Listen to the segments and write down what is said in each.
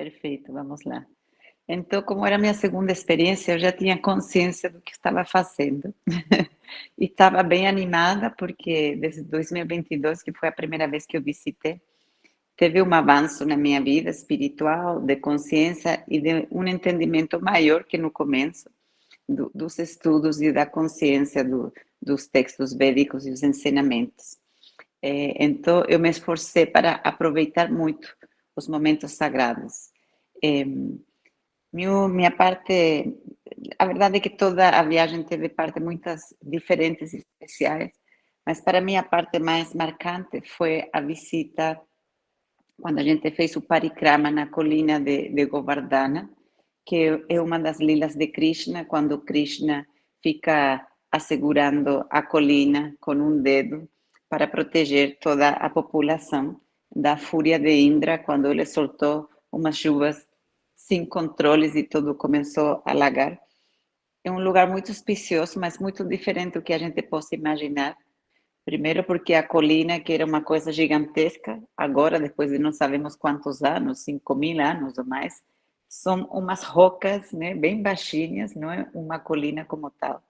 Perfeito, vamos lá. Então, como era a minha segunda experiência, eu já tinha consciência do que estava fazendo. E estava bem animada, porque desde 2022, que foi a primeira vez que eu visitei, teve um avanço na minha vida espiritual, de consciência e de um entendimento maior que no começo, dos estudos e da consciência dos textos védicos e os ensinamentos. Então, eu me esforcei para aproveitar muito os momentos sagrados. É, minha parte, a verdade é que toda a viagem teve parte muitas diferentes e especiais, mas para mim a parte mais marcante foi a visita quando a gente fez o parikrama na colina de Govardhana, que é uma das lilas de Krishna, quando Krishna fica assegurando a colina com um dedo para proteger toda a população da fúria de Indra, quando ele soltou umas chuvas sem controles e tudo começou a alagar. É um lugar muito auspicioso, mas muito diferente do que a gente possa imaginar. Primeiro porque a colina, que era uma coisa gigantesca, agora, depois de não sabemos quantos anos, 5.000 anos ou mais, são umas rocas, né, bem baixinhas, não é uma colina como tal,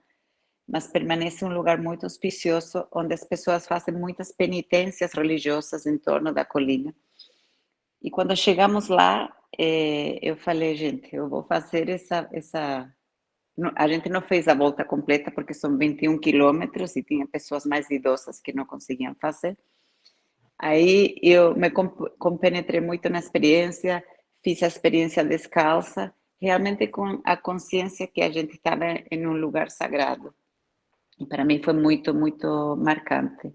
mas permanece um lugar muito auspicioso, onde as pessoas fazem muitas penitências religiosas em torno da colina. E quando chegamos lá, eu falei, gente, eu vou fazer essa. A gente não fez a volta completa, porque são 21 quilômetros e tinha pessoas mais idosas que não conseguiam fazer. Aí eu me compenetrei muito na experiência, fiz a experiência descalça, realmente com a consciência que a gente estava em um lugar sagrado. E para mim foi muito, muito marcante.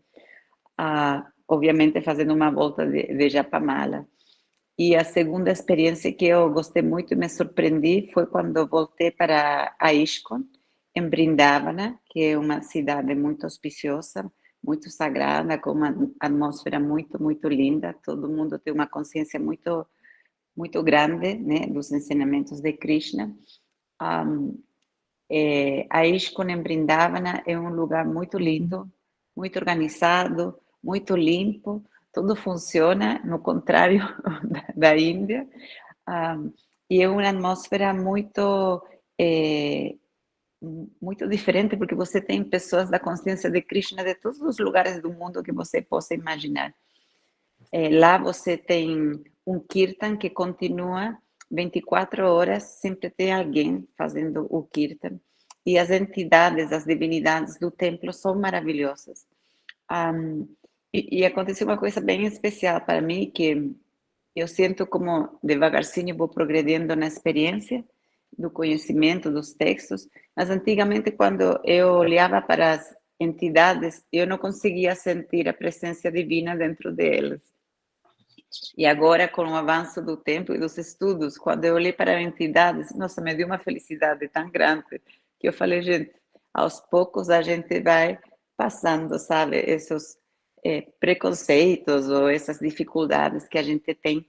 Obviamente fazendo uma volta de Japamala. E a segunda experiência que eu gostei muito e me surpreendi foi quando eu voltei para a ISKCON, em Brindavana, que é uma cidade muito auspiciosa, muito sagrada, com uma atmosfera muito, muito linda. Todo mundo tem uma consciência muito, muito grande, né, dos ensinamentos de Krishna. A ISKCON em Brindavana é um lugar muito lindo, muito organizado, muito limpo, tudo funciona, no contrário da Índia, e é uma atmosfera muito, muito diferente, porque você tem pessoas da consciência de Krishna de todos os lugares do mundo que você possa imaginar. Lá você tem um kirtan que continua 24 horas, sempre tem alguém fazendo o kirtan. E as entidades, as divindades do templo são maravilhosas. E aconteceu uma coisa bem especial para mim, que eu sinto como devagarzinho vou progredindo na experiência do conhecimento dos textos, mas antigamente quando eu olhava para as entidades, eu não conseguia sentir a presença divina dentro delas. E agora, com o avanço do tempo e dos estudos, quando eu olhei para entidades, nossa, me deu uma felicidade tão grande, que eu falei, gente, aos poucos a gente vai passando, sabe, esses preconceitos ou essas dificuldades que a gente tem.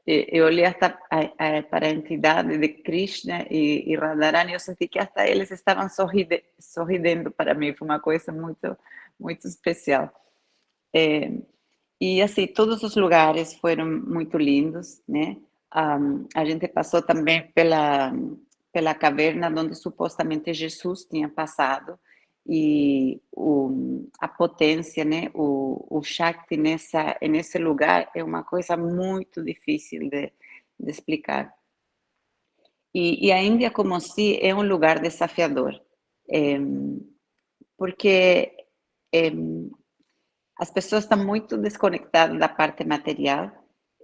Eu olhei até para a entidade de Krishna e Radharani, eu senti que até eles estavam sorridendo para mim, foi uma coisa muito, muito especial. E assim, todos os lugares foram muito lindos, né? A gente passou também pela caverna onde supostamente Jesus tinha passado, e a potência, né? O Shakti nesse lugar é uma coisa muito difícil de explicar. E a Índia, como se, é um lugar desafiador, é, porque é, as pessoas estão muito desconectadas da parte material.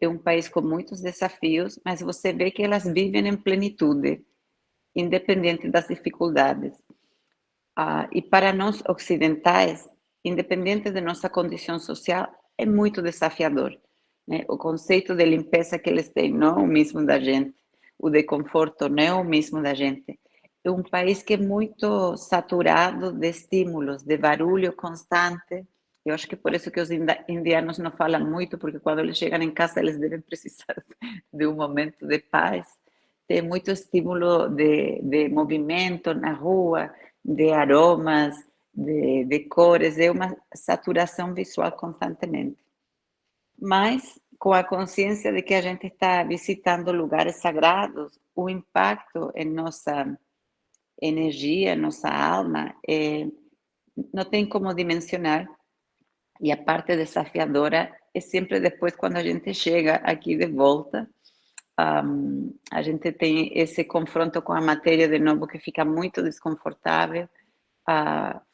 É um país com muitos desafios, mas você vê que elas vivem em plenitude, independente das dificuldades. E para nós ocidentais, independente de nossa condição social, é muito desafiador, né? O conceito de limpeza que eles têm não é o mesmo da gente, o de conforto não é o mesmo da gente. É um país que é muito saturado de estímulos, de barulho constante. Eu acho que por isso que os indianos não falam muito, porque quando eles chegam em casa eles devem precisar de um momento de paz. Tem muito estímulo de movimento na rua, de aromas, de cores, é uma saturação visual constantemente. Mas com a consciência de que a gente está visitando lugares sagrados, o impacto em nossa energia, nossa alma, não tem como dimensionar. E a parte desafiadora é sempre depois quando a gente chega aqui de volta, a gente tem esse confronto com a matéria de novo que fica muito desconfortável.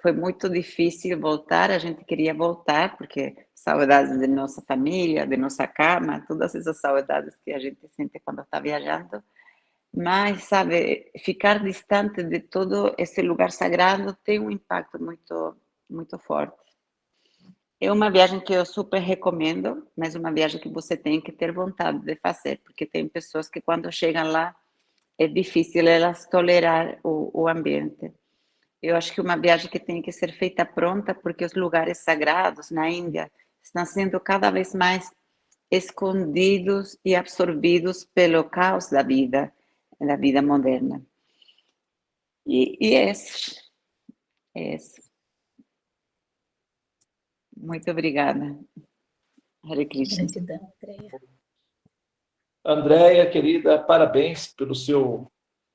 Foi muito difícil voltar, a gente queria voltar, porque saudades de nossa família, de nossa cama, todas essas saudades que a gente sente quando está viajando, mas, sabe, ficar distante de todo esse lugar sagrado tem um impacto muito, muito forte. É uma viagem que eu super recomendo, mas uma viagem que você tem que ter vontade de fazer, porque tem pessoas que quando chegam lá é difícil elas tolerar o ambiente. Eu acho que uma viagem que tem que ser feita pronta, porque os lugares sagrados na Índia estão sendo cada vez mais escondidos e absorvidos pelo caos da vida moderna. E é isso. É isso. Muito obrigada. Hare Krishna. Gratidão, Andréia. Andréia, querida, parabéns pelo seu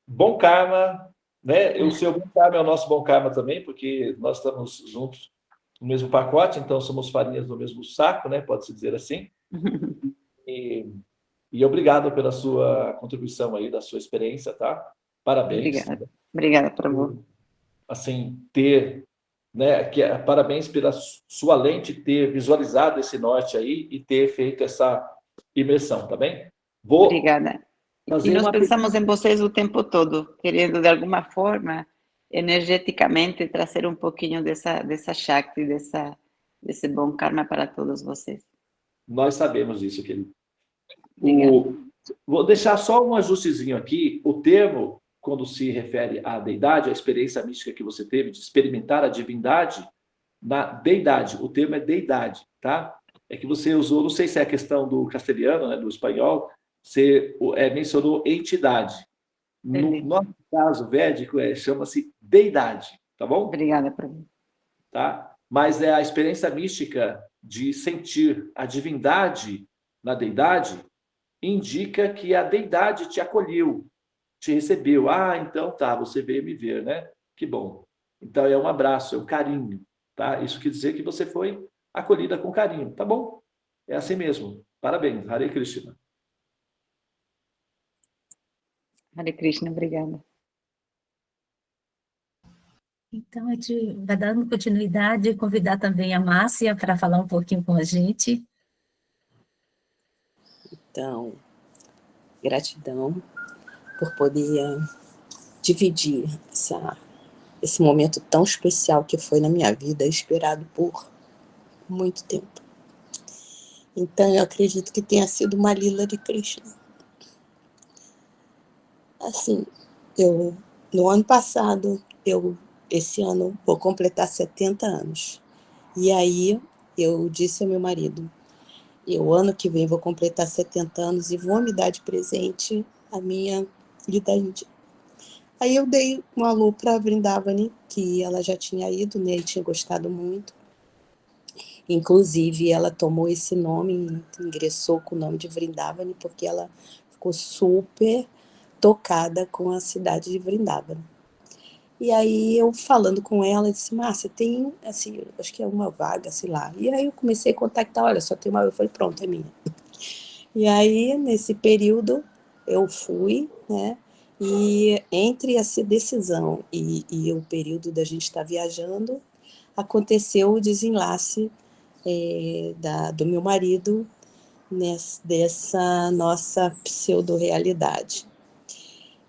bom karma, né? O seu bom karma é o nosso bom karma também, porque nós estamos juntos no mesmo pacote, então somos farinhas do mesmo saco, né? Pode-se dizer assim. E obrigado pela sua contribuição aí, da sua experiência, tá? Parabéns. Obrigada. Obrigada, Prabhu. Assim, né, parabéns pela sua lente ter visualizado esse norte aí e ter feito essa imersão, tá bem? Obrigada. E nós uma pensamos em vocês o tempo todo, querendo de alguma forma, energeticamente, trazer um pouquinho dessa Shakti, desse bom karma para todos vocês. Nós sabemos disso, querido. Obrigada. Vou deixar só um ajustezinho aqui. O termo, quando se refere à deidade, à experiência mística que você teve de experimentar a divindade na deidade. O termo é deidade, tá? É que você usou, não sei se é a questão do castelhano, né, do espanhol, você mencionou entidade. No nosso caso védico, chama-se deidade, tá bom? Obrigada, Prabhu. Tá? Mas é a experiência mística de sentir a divindade na deidade indica que a deidade te acolheu, te recebeu. Ah, então tá, você veio me ver, né? Que bom. Então é um abraço, é um carinho, tá? Isso quer dizer que você foi acolhida com carinho, tá bom? É assim mesmo. Parabéns, Hare Krishna. Hare Krishna, obrigada. Então, a gente vai dando continuidade e convidar também a Márcia para falar um pouquinho com a gente. Então, gratidão por poder dividir esse momento tão especial que foi na minha vida, esperado por muito tempo. Então, eu acredito que tenha sido uma lila de Krishna. Assim, no ano passado, esse ano, vou completar 70 anos. E aí, eu disse ao meu marido, ano que vem vou completar 70 anos e vou me dar de presente a minha ida índia. Aí eu dei um alô para a Vrindavani, que ela já tinha ido, né, e tinha gostado muito. Inclusive, ela tomou esse nome, ingressou com o nome de Vrindavani, porque ela ficou super tocada com a cidade de Vrindavani. E aí, eu falando com ela, disse, Márcia, tem, assim, acho que é uma vaga, sei lá. E aí, eu comecei a contactar, olha, só tem uma, eu falei, pronto, é minha. E aí, nesse período, eu fui, né, e entre essa decisão e o período da gente estar viajando, aconteceu o desenlace do meu marido dessa nossa pseudo-realidade.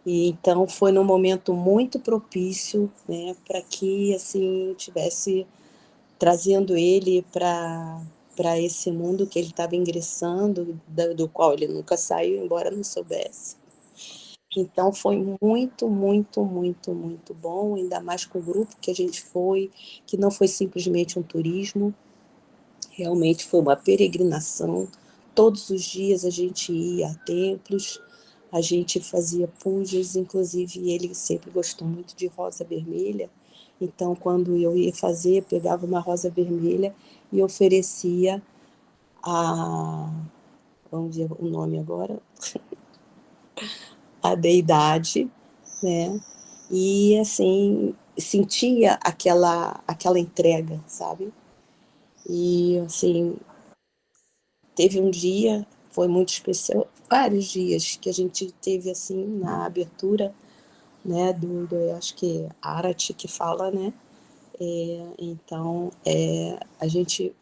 E então foi num momento muito propício, né, para que assim tivesse trazendo ele para esse mundo que ele estava ingressando, do qual ele nunca saiu, embora não soubesse. Então foi muito, muito, muito, muito bom, ainda mais com o grupo que a gente foi, que não foi simplesmente um turismo, realmente foi uma peregrinação. Todos os dias a gente ia a templos, a gente fazia pujas, inclusive ele sempre gostou muito de rosa vermelha, então quando eu ia fazer, pegava uma rosa vermelha e oferecia vamos ver o nome agora, a deidade, né? E, assim, sentia aquela entrega, sabe? E, assim, teve um dia, foi muito especial, vários dias que a gente teve, assim, na abertura, né, acho que Arati que fala, né? Então, a gente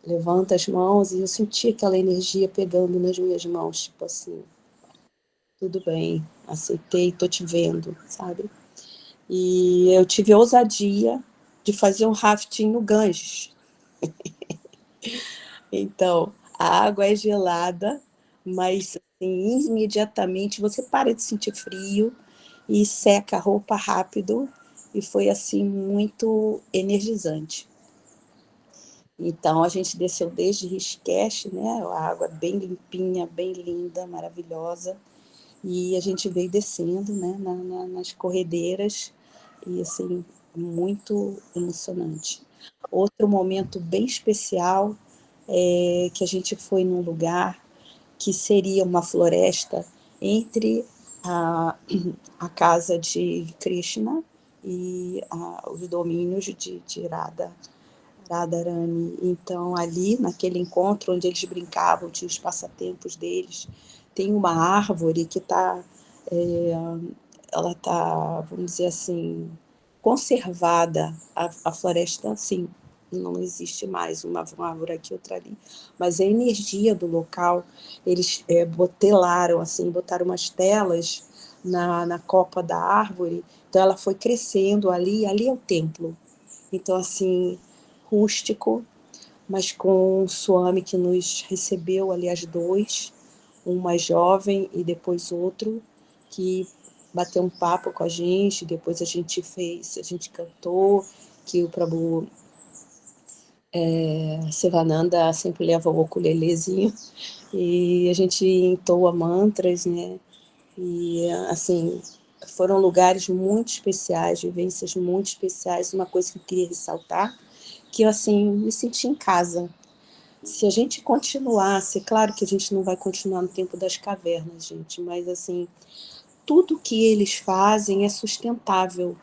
levanta as mãos e eu senti aquela energia pegando nas minhas mãos, tipo assim, tudo bem, aceitei, tô te vendo, sabe? E eu tive a ousadia de fazer um rafting no Ganges. Então, a água é gelada, mas assim, imediatamente você para de sentir frio e seca a roupa rápido, e foi assim muito energizante. Então, a gente desceu desde Rishikesh, né? A água bem limpinha, bem linda, maravilhosa. E a gente veio descendo, né? Nas corredeiras. E, assim, muito emocionante. Outro momento bem especial é que a gente foi num lugar que seria uma floresta entre a casa de Krishna e os domínios de Radharani. Então, ali, naquele encontro onde eles brincavam, tinha os passatempos deles, tem uma árvore que está, ela está, vamos dizer assim, conservada. A floresta, sim, não existe mais uma árvore aqui, outra ali. Mas a energia do local, eles botelaram, assim, botaram umas telas na copa da árvore, então ela foi crescendo ali, ali é o templo. Então, assim, rústico, mas com um Swami que nos recebeu, aliás, dois, um mais jovem e depois outro, que bateu um papo com a gente, depois a gente cantou, que o Prabhu Sivananda sempre leva o ukulelezinho, e a gente entoa mantras, né? E, assim, foram lugares muito especiais, vivências muito especiais. Uma coisa que eu queria ressaltar, que eu, assim, me senti em casa. Se a gente continuasse, claro que a gente não vai continuar no tempo das cavernas, gente, mas, assim, tudo que eles fazem é sustentável,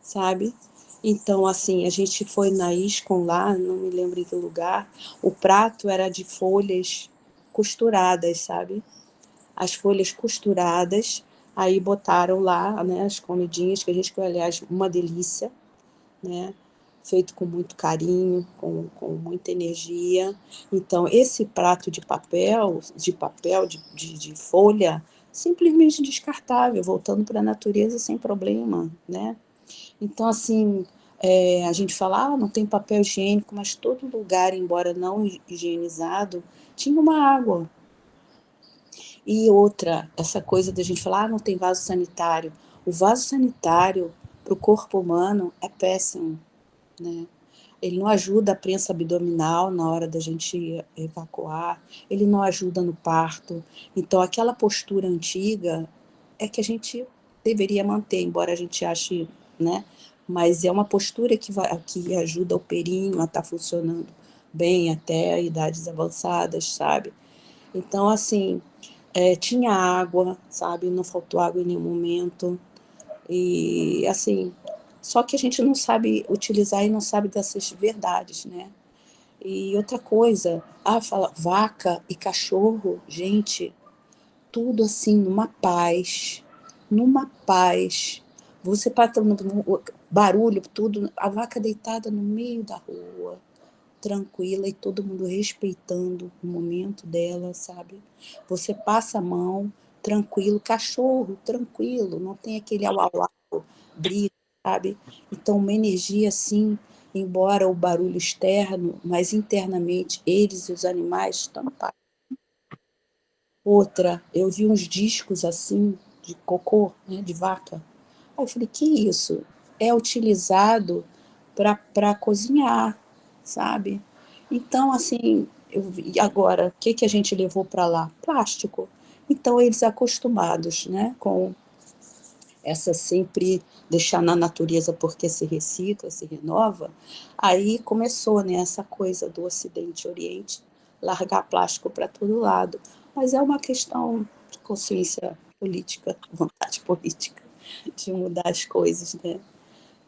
sabe? Então, assim, a gente foi na ISKCON lá, não me lembro em que lugar, o prato era de folhas costuradas, sabe? As folhas costuradas, aí botaram lá, né, as comidinhas, que a gente, aliás, uma delícia, né? Feito com muito carinho, com muita energia. Então, esse prato de folha, simplesmente descartável, voltando para a natureza sem problema, né? Então, assim, a gente fala, não tem papel higiênico, mas todo lugar, embora não higienizado, tinha uma água. E outra, essa coisa da gente falar, não tem vaso sanitário. O vaso sanitário para o corpo humano é péssimo, né? Ele não ajuda a prensa abdominal na hora da gente evacuar, ele não ajuda no parto. Então, aquela postura antiga é que a gente deveria manter, embora a gente ache, né? Mas é uma postura que ajuda o períneo a estar funcionando bem até idades avançadas, sabe? Então, assim, tinha água, sabe? Não faltou água em nenhum momento. E, assim, só que a gente não sabe utilizar e não sabe dessas verdades, né? E outra coisa, fala vaca e cachorro, gente, tudo assim, numa paz. Você passa no barulho, tudo, a vaca deitada no meio da rua, tranquila e todo mundo respeitando o momento dela, sabe? Você passa a mão, tranquilo, cachorro, tranquilo, não tem aquele au-au-au, briga, sabe? Então, uma energia assim, embora o barulho externo, mas internamente eles e os animais estão em paz. Outra, eu vi uns discos assim, de cocô, né, de vaca. Aí eu falei, que isso? É utilizado para cozinhar, sabe? Então, assim, e agora, o que a gente levou para lá? Plástico. Então, eles acostumados, né, com essa sempre deixar na natureza porque se recicla, se renova, aí começou, né, essa coisa do Ocidente e Oriente largar plástico para todo lado. Mas é uma questão de consciência política, vontade política, de mudar as coisas, né?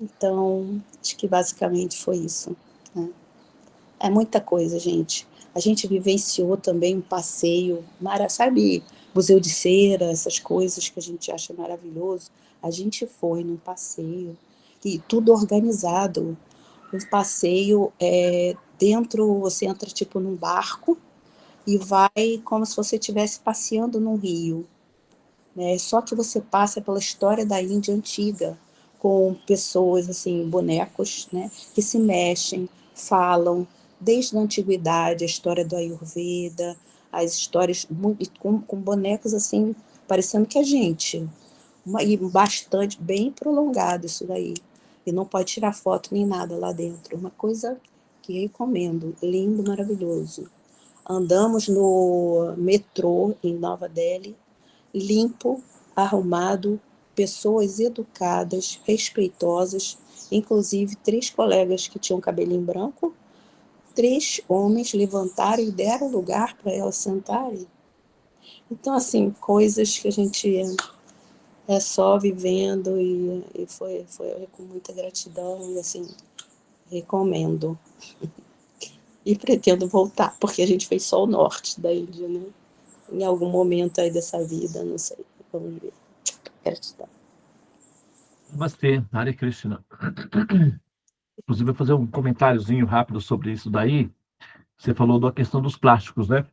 Então, acho que basicamente foi isso, né? É muita coisa, gente. A gente vivenciou também um passeio, sabe, Museu de Cera, essas coisas que a gente acha maravilhoso. A gente foi num passeio, e tudo organizado. Um passeio dentro, você entra tipo num barco e vai como se você estivesse passeando num rio, né? Só que você passa pela história da Índia antiga, com pessoas, assim, bonecos, né, que se mexem, falam, desde a antiguidade, a história do Ayurveda, as histórias com bonecos, assim, parecendo que a gente, e bastante, bem prolongado isso daí. E não pode tirar foto nem nada lá dentro. Uma coisa que recomendo, lindo, maravilhoso. Andamos no metrô em Nova Delhi, limpo, arrumado, pessoas educadas, respeitosas, inclusive 3 colegas que tinham cabelinho branco, 3 homens levantaram e deram lugar para elas sentarem. Então, assim, coisas que a gente é só vivendo e foi com muita gratidão e, assim, recomendo. E pretendo voltar, porque a gente fez só o norte da Índia, né? Em algum momento aí dessa vida, não sei, vamos ver. Gratidão. Namastê, Hare Krishna. Inclusive, eu vou fazer um comentáriozinho rápido sobre isso daí. Você falou da questão dos plásticos, né?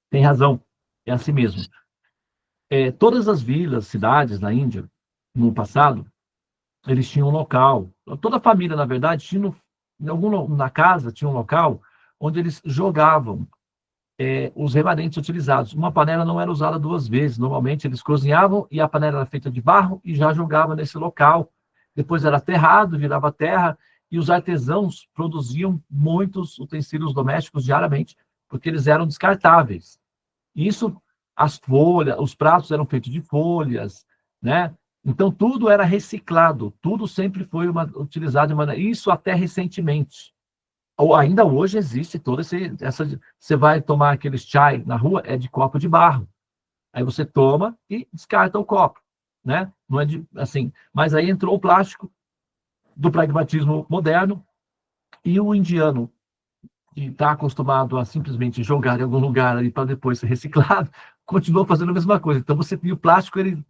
Tem razão, é assim mesmo. Todas as vilas, cidades na Índia, no passado, eles tinham um local. Toda a família, na verdade, tinha na casa tinha um local onde eles jogavam os remanentes utilizados. Uma panela não era usada 2 vezes. Normalmente eles cozinhavam e a panela era feita de barro e já jogava nesse local. Depois era aterrado, virava terra, e os artesãos produziam muitos utensílios domésticos diariamente, porque eles eram descartáveis. Isso, as folhas, os pratos eram feitos de folhas, né? Então tudo era reciclado, tudo sempre foi utilizado de maneira. Isso até recentemente. Ou ainda hoje existe toda essa. Você vai tomar aqueles chai na rua, é de copo de barro. Aí você toma e descarta o copo, né? Não é assim. Mas aí entrou o plástico do pragmatismo moderno e o indiano, que está acostumado a simplesmente jogar em algum lugar ali para depois ser reciclado, continua fazendo a mesma coisa. Então você tem o plástico, ele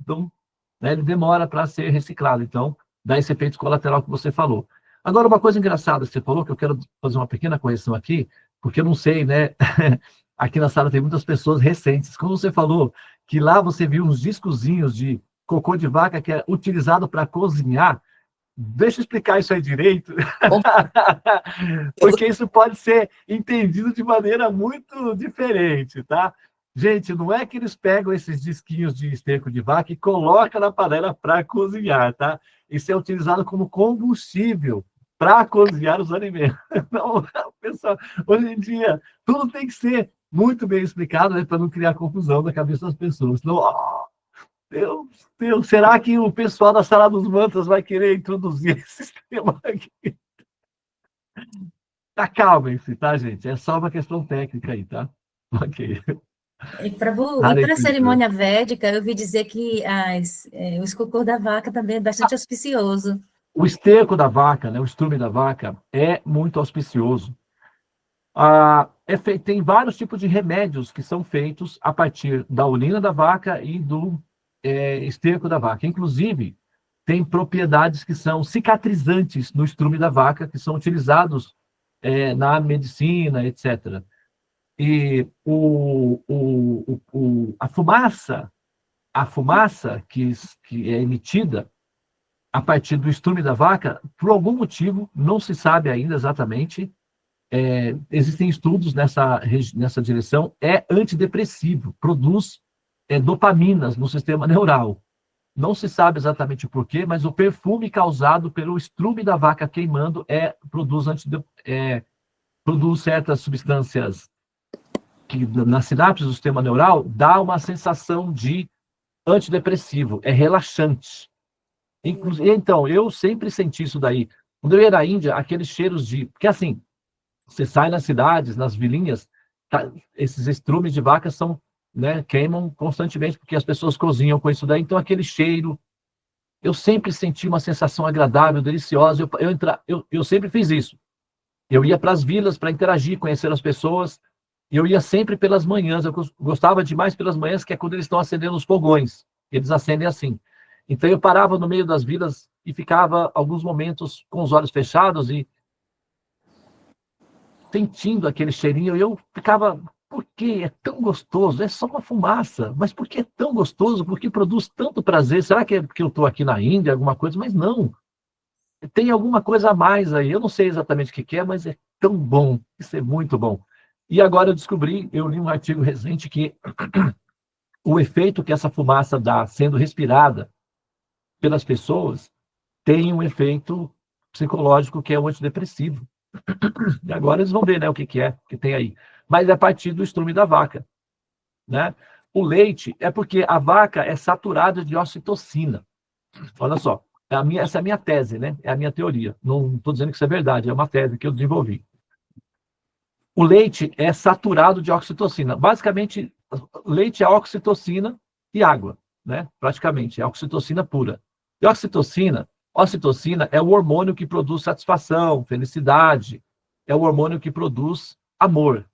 demora para ser reciclado. Então dá esse efeito colateral que você falou. Agora, uma coisa engraçada que você falou, que eu quero fazer uma pequena correção aqui, porque eu não sei, né? Aqui na sala tem muitas pessoas recentes. Como você falou, que lá você viu uns discozinhos de cocô de vaca que é utilizado para cozinhar. Deixa eu explicar isso aí direito, porque isso pode ser entendido de maneira muito diferente, tá? Gente, não é que eles pegam esses disquinhos de esterco de vaca e colocam na panela para cozinhar, tá? Isso é utilizado como combustível para cozinhar os alimentos. Não, pessoal, hoje em dia, tudo tem que ser muito bem explicado, né, para não criar confusão na cabeça das pessoas. Não, Deus, será que o pessoal da Sala dos Mantras vai querer introduzir esse sistema aqui? Acalmem-se, tá, gente? É só uma questão técnica aí, tá? Ok. E para Hare a Krishna. cerimônia védica, eu ouvi dizer que o escocor da vaca também é bastante auspicioso. O esterco da vaca, né, o estrume da vaca, é muito auspicioso. Tem vários tipos de remédios que são feitos a partir da urina da vaca e do esterco da vaca. Inclusive, tem propriedades que são cicatrizantes no estrume da vaca, que são utilizados na medicina, etc. E a fumaça que é emitida a partir do estrume da vaca, por algum motivo, não se sabe ainda exatamente, existem estudos nessa direção, é antidepressivo, produz dopaminas no sistema neural. Não se sabe exatamente o porquê, mas o perfume causado pelo estrume da vaca queimando produz certas substâncias que na sinapse do sistema neural dá uma sensação de antidepressivo, é relaxante. Então, eu sempre senti isso daí. Quando eu ia na Índia, aqueles cheiros de... Porque assim, você sai nas cidades, nas vilinhas, esses estrumes de vaca são, né, queimam constantemente, porque as pessoas cozinham com isso daí, então aquele cheiro, eu sempre senti uma sensação agradável, deliciosa, eu sempre fiz isso. Eu ia para as vilas para interagir, conhecer as pessoas, e eu ia sempre pelas manhãs, eu gostava demais pelas manhãs, que é quando eles estão acendendo os fogões, eles acendem assim. Então eu parava no meio das vilas e ficava alguns momentos com os olhos fechados e sentindo aquele cheirinho, e eu ficava, por que é tão gostoso? É só uma fumaça, mas por que é tão gostoso? Por que produz tanto prazer? Será que é porque eu estou aqui na Índia, alguma coisa? Mas não, tem alguma coisa a mais aí, eu não sei exatamente o que é, mas é tão bom, isso é muito bom. E agora eu li um artigo recente que o efeito que essa fumaça dá sendo respirada pelas pessoas tem um efeito psicológico que é o antidepressivo. E agora eles vão ver, né, o que é que tem aí. Mas é a partir do estrume da vaca, né? O leite é porque a vaca é saturada de ocitocina. Olha só, essa é a minha tese, né? É a minha teoria. Não estou dizendo que isso é verdade, é uma tese que eu desenvolvi. O leite é saturado de oxitocina. Basicamente, leite é oxitocina e água, né? Praticamente, é oxitocina pura. E ocitocina é o hormônio que produz satisfação, felicidade, é o hormônio que produz amor.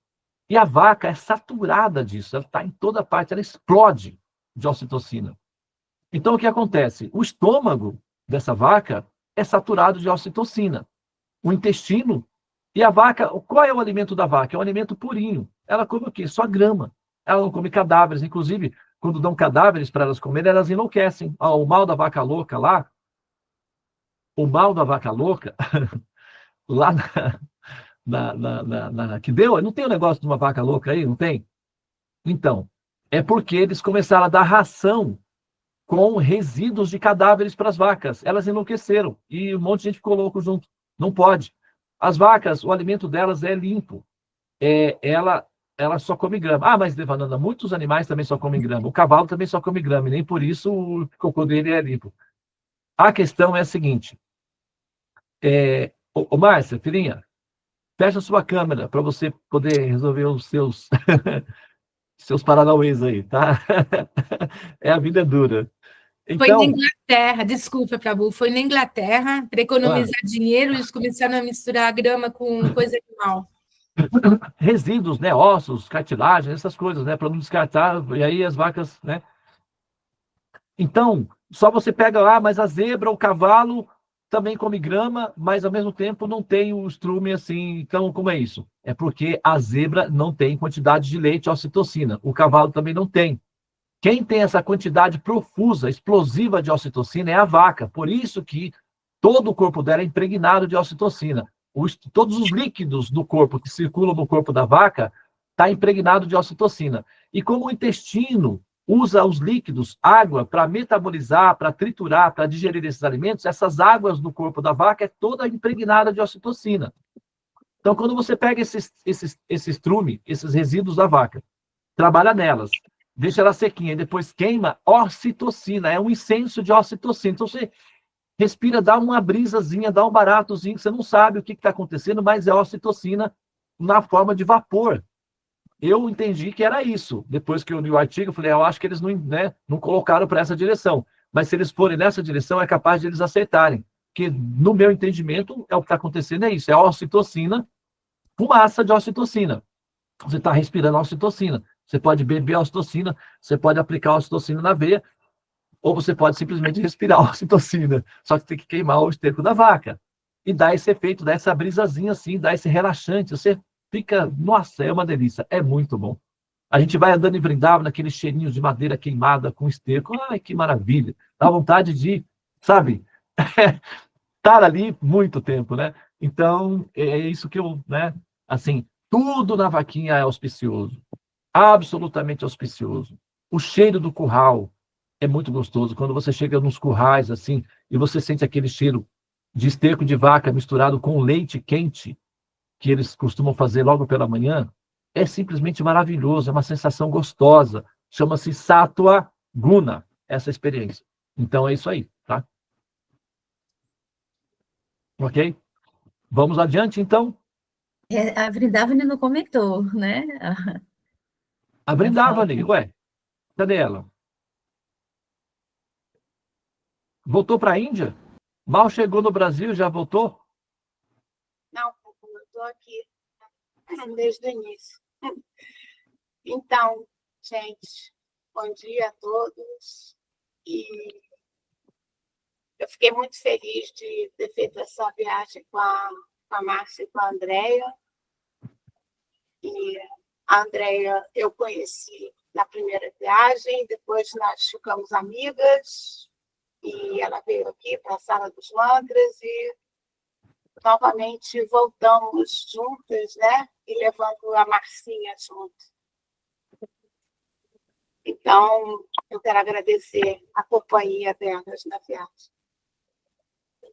E a vaca é saturada disso, ela está em toda parte, ela explode de ocitocina. Então, o que acontece? O estômago dessa vaca é saturado de ocitocina. O intestino. E a vaca, qual é o alimento da vaca? É um alimento purinho. Ela come o quê? Só grama. Ela não come cadáveres. Inclusive, quando dão cadáveres para elas comerem, elas enlouquecem. O mal da vaca louca lá, o mal da vaca louca, lá que deu, não tem o negócio de uma vaca louca aí, não tem? Então, é porque eles começaram a dar ração com resíduos de cadáveres para as vacas. Elas enlouqueceram e um monte de gente ficou louco junto. Não pode. As vacas, o alimento delas é limpo. Ela só come grama. Ah, mas Devananda, muitos animais também só comem grama. O cavalo também só come grama, e nem por isso o cocô dele é limpo. A questão é a seguinte. Márcia, filhinha, fecha a sua câmera para você poder resolver os seus seus paranauês aí, tá? A vida é dura. Foi na Então, Inglaterra, desculpa, Prabhu, foi na Inglaterra, para economizar dinheiro, eles começaram a misturar a grama com coisa animal. resíduos, né, ossos, cartilagem, essas coisas, né, para não descartar, e aí as vacas, né? Então, só você pega lá, mas a zebra, o cavalo também come grama, mas ao mesmo tempo não tem o estrume assim. Então, como é isso? É porque a zebra não tem quantidade de leite ocitocina, o cavalo também não tem. Quem tem essa quantidade profusa, explosiva de ocitocina é a vaca. Por isso que todo o corpo dela é impregnado de ocitocina. Todos os líquidos do corpo que circulam no corpo da vaca está impregnado de ocitocina. E como o intestino usa os líquidos, água, para metabolizar, para triturar, para digerir esses alimentos, essas águas do corpo da vaca é toda impregnada de ocitocina. Então, quando você pega esse estrume, esses resíduos da vaca, trabalha nelas, deixa ela sequinha e depois queima, ocitocina, é um incenso de ocitocina. Então você respira, dá uma brisazinha, dá um baratozinho, que você não sabe o que está acontecendo, mas é ocitocina na forma de vapor. Eu entendi que era isso. Depois que eu li o artigo, eu falei, eu acho que eles não, né, não colocaram para essa direção. Mas se eles forem nessa direção, é capaz de eles acertarem. Porque, no meu entendimento, o que está acontecendo é isso. É ocitocina, fumaça de ocitocina. Você está respirando ocitocina. Você pode beber ocitocina, você pode aplicar ocitocina na veia, ou você pode simplesmente respirar ocitocina. Só que tem que queimar o esterco da vaca. E dá esse efeito, dá essa brisazinha assim, dá esse relaxante. Você fica, nossa, é uma delícia, é muito bom. A gente vai andando em Vrindavan, naqueles cheirinhos de madeira queimada com esterco. Ai, que maravilha. Dá vontade de, sabe, estar ali muito tempo, né? Então, é isso que eu, né, assim, tudo na vaquinha é auspicioso. Absolutamente auspicioso. O cheiro do curral é muito gostoso. Quando você chega nos currais, assim, e você sente aquele cheiro de esterco de vaca misturado com leite quente, que eles costumam fazer logo pela manhã, é simplesmente maravilhoso, é uma sensação gostosa. Chama-se Sattva Guna, essa experiência. Então é isso aí, tá? Ok? Vamos adiante, então? A Vrindavani não comentou, né? A Vrindavani, ué, cadê ela? Voltou para a Índia? Mal chegou no Brasil, já voltou? Não, eu estou aqui desde o início. Então, gente, bom dia a todos. E eu fiquei muito feliz de ter feito essa viagem com a Márcia e com a Andrea. E a Andrea eu conheci na primeira viagem, depois nós ficamos amigas, e ela veio aqui para a Sala dos Mantras e novamente voltamos juntas, né? E levando a Marcinha junto. Então, eu quero agradecer a companhia delas na viagem.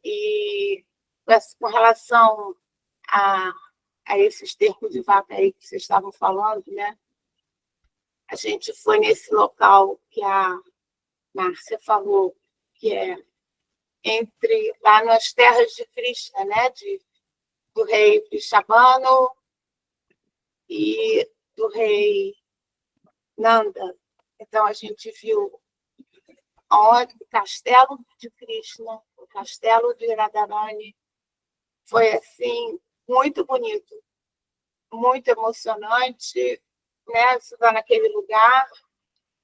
E com relação a esse esterco de vaca aí que vocês estavam falando, né? A gente foi nesse local que a Márcia falou, que é lá nas terras de Krishna, né? Do rei Vrishabhanu e do rei Nanda. Então, a gente viu o castelo de Krishna, o castelo de Radharani. Foi, assim, muito bonito, muito emocionante, né? Você está naquele lugar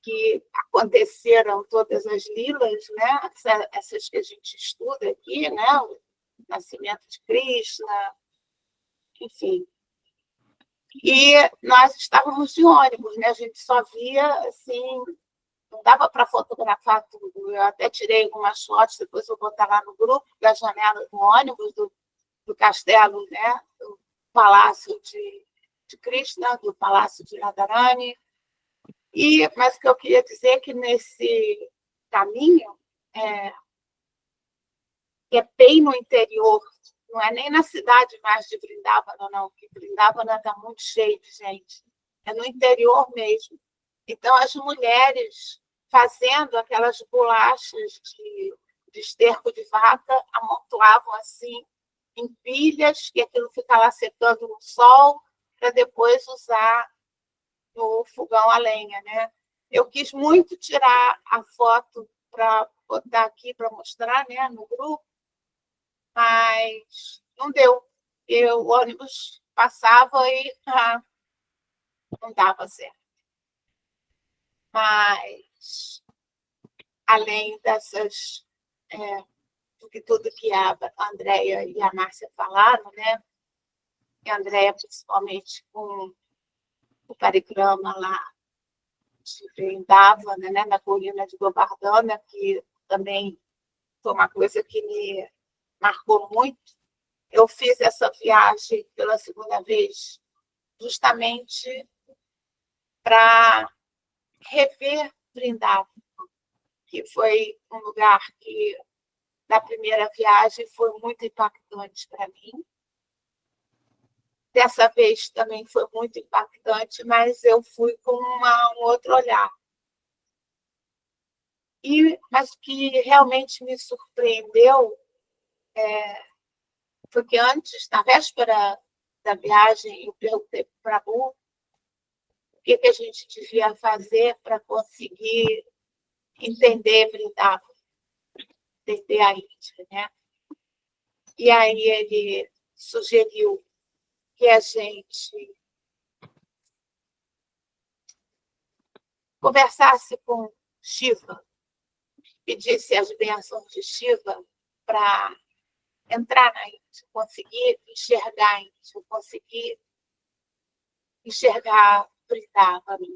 que aconteceram todas as lilas, né? Essas que a gente estuda aqui, né? O nascimento de Krishna, enfim. E nós estávamos de ônibus, né? A gente só via, assim, não dava para fotografar tudo. Eu até tirei algumas fotos, depois vou botar lá no grupo, da janela do ônibus, do castelo, né? Do Palácio de Krishna, do Palácio de Radharani. Mas o que eu queria dizer é que nesse caminho, que é bem no interior, não é nem na cidade mais de Vrindavana, não, porque Vrindavana está muito cheio de gente. É no interior mesmo. Então, as mulheres fazendo aquelas bolachas de esterco de vaca, amontoavam assim em pilhas, que aquilo fica lá secando no sol, para depois usar no fogão a lenha, né? Eu quis muito tirar a foto para botar aqui para mostrar, né, no grupo, mas não deu. O ônibus passava e não dava certo. Mas, além dessas, tudo que a Andrea e a Márcia falaram, né? E a Andrea, principalmente com o parikrama lá de Vrindavana, né? Na colina de Govardhana, que também foi uma coisa que me marcou muito. Eu fiz essa viagem pela segunda vez justamente para rever Vrindavana, que foi um lugar que, na primeira viagem, foi muito impactante para mim. Dessa vez também foi muito impactante, mas eu fui com um outro olhar. Mas o que realmente me surpreendeu foi que antes, na véspera da viagem, eu perguntei para o Prabhu o que a gente devia fazer para conseguir entender Vrindavana, entender a Índia, né? E aí ele sugeriu que a gente conversasse com Shiva, pedisse as bênçãos de Shiva para entrar na Índia, conseguir enxergar a Índia, conseguir enxergar Vrindavana.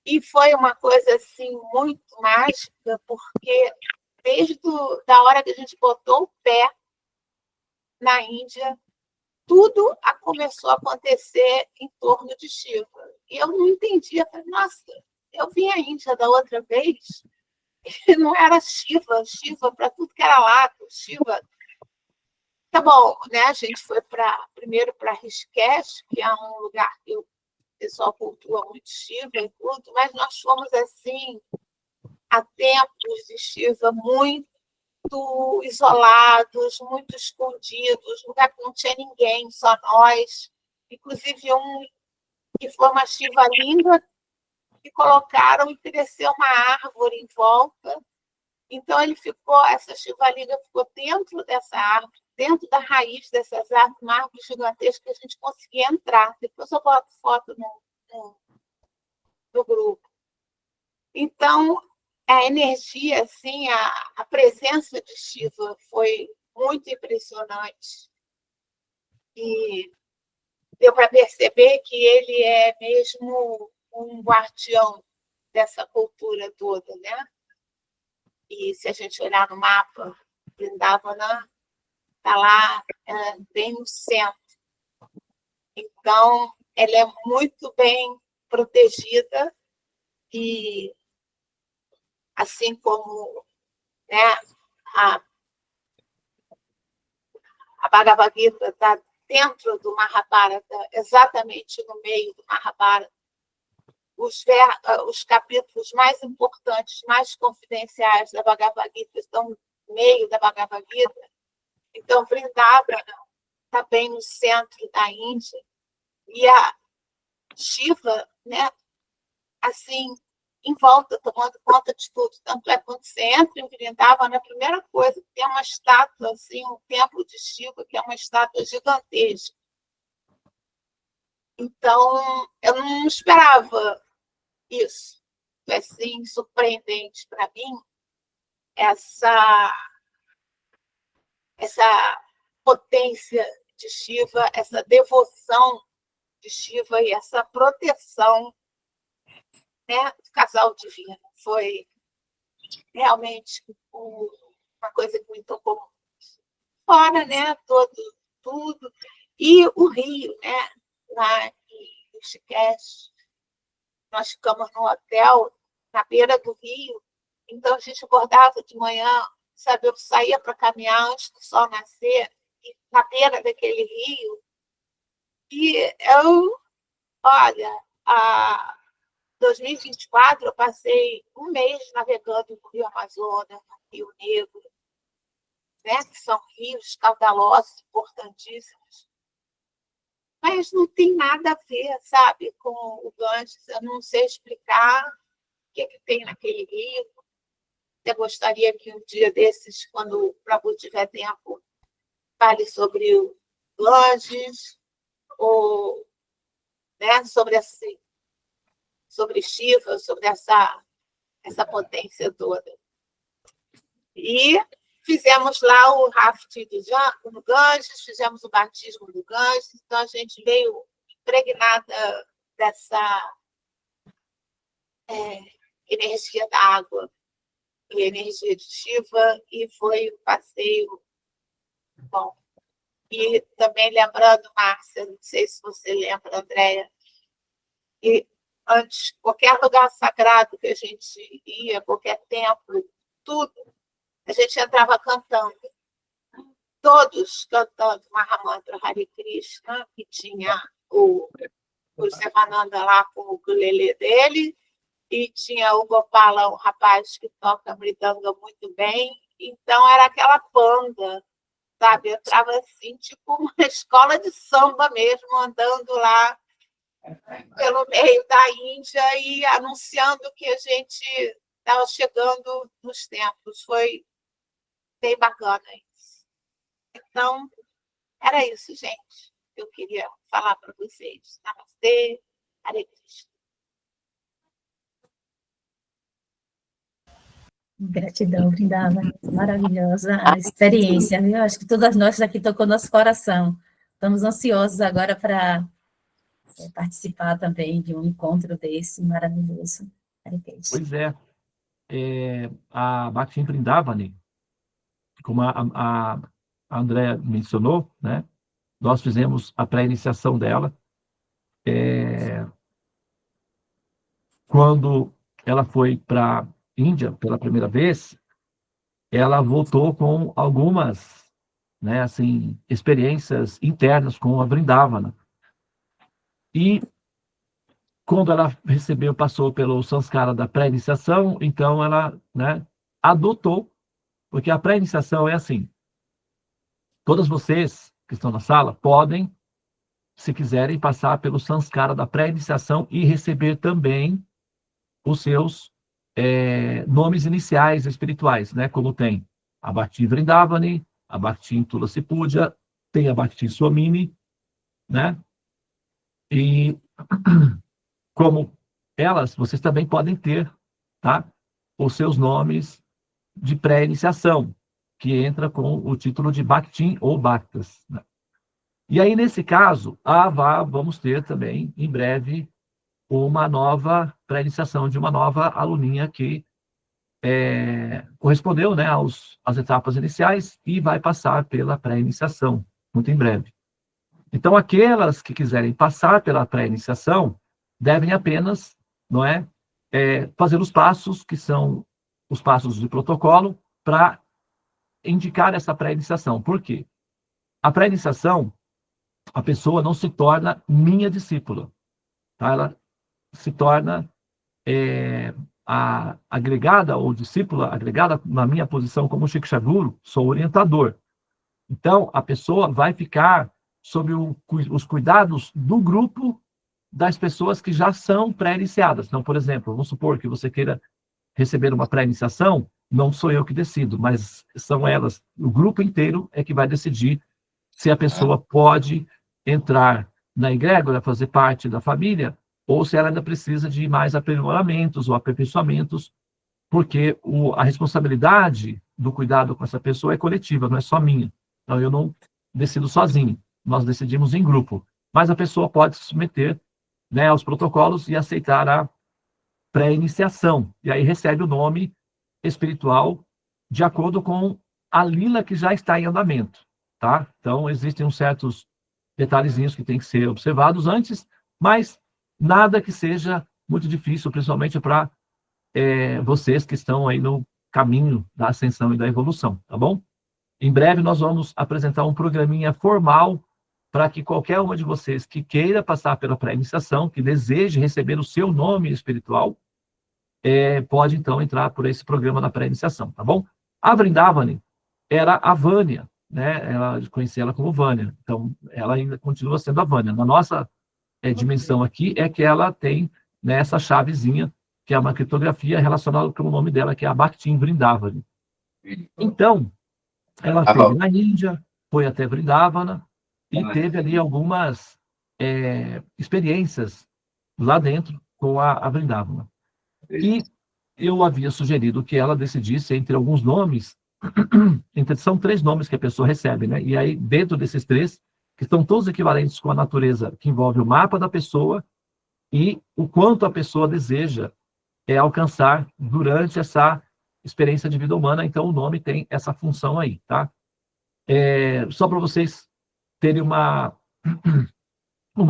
E foi uma coisa assim muito mágica, porque desde da hora que a gente botou o pé na Índia, tudo começou a acontecer em torno de Shiva. E eu não entendia. Falei, nossa, eu vim à Índia da outra vez e não era Shiva para tudo que era lado, Shiva. Tá bom, né? A gente foi primeiro para Rishikesh, que é um lugar que o pessoal cultua muito Shiva e tudo, mas nós fomos assim a templos de Shiva muito muito isolados, muito escondidos, lugar que não tinha ninguém, só nós. Inclusive um que foi uma Shiva linda, que colocaram e cresceu uma árvore em volta. Então essa Shiva linda ficou dentro dessa árvore, dentro da raiz dessas árvores, uma árvore gigantesca que a gente conseguia entrar. Depois eu boto foto no grupo. Então, a energia, assim, a presença de Shiva foi muito impressionante. E deu para perceber que ele é mesmo um guardião dessa cultura toda, né? E se a gente olhar no mapa, Vrindavana está lá bem no centro. Então, ela é muito bem protegida e, assim como, né, a Bhagavad Gita está dentro do Mahabharata, exatamente no meio do Mahabharata, os capítulos mais importantes, mais confidenciais da Bhagavad Gita estão no meio da Bhagavad Gita. Então, Vrindavana está bem no centro da Índia. E a Shiva, né, assim, em volta, tomando conta de tudo. Tanto é que quando você entra em Vrindavana, a primeira coisa, tem uma estátua, assim, um templo de Shiva, que é uma estátua gigantesca. Então, eu não esperava isso. Foi, assim, surpreendente para mim, essa potência de Shiva, essa devoção de Shiva e essa proteção, né, do casal divino. Foi realmente uma coisa que me tocou muito. Fora, né, tudo. E o Rio, né, lá em Rishikesh, nós ficamos no hotel na beira do rio, então a gente acordava de manhã, sabe, eu saía para caminhar antes do sol nascer, na beira daquele rio, e olha, a 2024 eu passei um mês navegando no Rio Amazonas, no Rio Negro, né, que são rios caudalosos, importantíssimos, mas não tem nada a ver, sabe, com o Ganges. Eu não sei explicar o que tem naquele rio. Eu gostaria que um dia desses, quando o Prabhu tiver tempo, fale sobre o Ganges, ou, né, sobre Shiva, sobre essa potência toda. E fizemos lá o rafting do Ganges, fizemos o batismo do Ganges, então a gente veio impregnada dessa energia da água e energia de Shiva, e foi um passeio bom. E também lembrando, Márcia, não sei se você lembra, Andréia, e antes, qualquer lugar sagrado que a gente ia, qualquer templo, tudo, a gente entrava cantando. Todos cantando Mahamantra Hare Krishna, que tinha o Sivananda lá com o ukulele dele, e tinha o Gopala, um rapaz que toca mridanga muito bem. Então, era aquela banda, sabe? Eu entrava assim, tipo uma escola de samba mesmo, andando lá pelo meio da Índia e anunciando que a gente estava chegando nos templos. Foi bem bacana isso. Então, era isso, gente. Eu queria falar para vocês. Namastê, Hare Krishna. Gratidão, Vrindavana. Maravilhosa a experiência, viu? Acho que todas nós aqui tocou nosso coração. Estamos ansiosos agora para participar também de um encontro desse maravilhoso. Pois é. A Bhakti Vrindavana, como a Andréa mencionou, né? Nós fizemos a pré-iniciação dela. Quando ela foi para a Índia pela primeira vez, ela voltou com algumas, né, assim, experiências internas com a Vrindavana. E quando ela passou pelo sanskara da pré-iniciação, então ela, né, adotou Porque a pré-iniciação é assim. Todas vocês que estão na sala podem, se quiserem, passar pelo sanskara da pré-iniciação e receber também os seus nomes iniciais espirituais, né? Como tem a Bhakti Vrindavani, a Bhakti Tulasi Puja, tem a Bhakti Swamini, né? E como elas, vocês também podem ter, tá? Os seus nomes de pré-iniciação, que entra com o título de Bhaktin ou Bhaktas, né? E aí, nesse caso, vamos ter também, em breve, uma nova pré-iniciação de uma nova aluninha que correspondeu, né, às etapas iniciais e vai passar pela pré-iniciação, muito em breve. Então, aquelas que quiserem passar pela pré-iniciação devem apenas, não é, fazer os passos, que são os passos de protocolo, para indicar essa pré-iniciação. Por quê? A pré-iniciação, a pessoa não se torna minha discípula, tá? Ela se torna a agregada ou discípula agregada na minha posição como Shiksha Guru, sou orientador. Então, a pessoa vai ficar sob os cuidados do grupo das pessoas que já são pré-iniciadas. Então, por exemplo, vamos supor que você queira receber uma pré-iniciação, não sou eu que decido, mas são elas, o grupo inteiro é que vai decidir se a pessoa pode entrar na egrégora, fazer parte da família, ou se ela ainda precisa de mais aprimoramentos ou aperfeiçoamentos, porque a responsabilidade do cuidado com essa pessoa é coletiva, não é só minha. Então, eu não decido sozinho, nós decidimos em grupo. Mas a pessoa pode se submeter, né, aos protocolos e aceitar a pré-iniciação. E aí recebe o nome espiritual de acordo com a lila que já está em andamento, tá? Então, existem uns certos detalhezinhos que têm que ser observados antes, mas nada que seja muito difícil, principalmente para vocês que estão aí no caminho da ascensão e da evolução, tá bom? Em breve nós vamos apresentar um programinha formal para que qualquer uma de vocês que queira passar pela pré-iniciação, que deseje receber o seu nome espiritual, pode então entrar por esse programa da pré-iniciação, tá bom? A Vrindavani era a Vânia, né? Ela conhecia ela como Vânia, então ela ainda continua sendo a Vânia. Na nossa dimensão aqui é que ela tem, né, essa chavezinha, que é uma criptografia relacionada com o nome dela, que é a Bhakti Vrindavani. Então, ela esteve na Índia, foi até Vrindavana e teve ali algumas experiências lá dentro com a Vrindavana. E eu havia sugerido que ela decidisse entre alguns nomes, são 3 nomes que a pessoa recebe, né? E aí, dentro desses 3, que estão todos equivalentes com a natureza, que envolve o mapa da pessoa e o quanto a pessoa deseja alcançar durante essa experiência de vida humana. Então, o nome tem essa função aí, tá? Só para vocês terem uma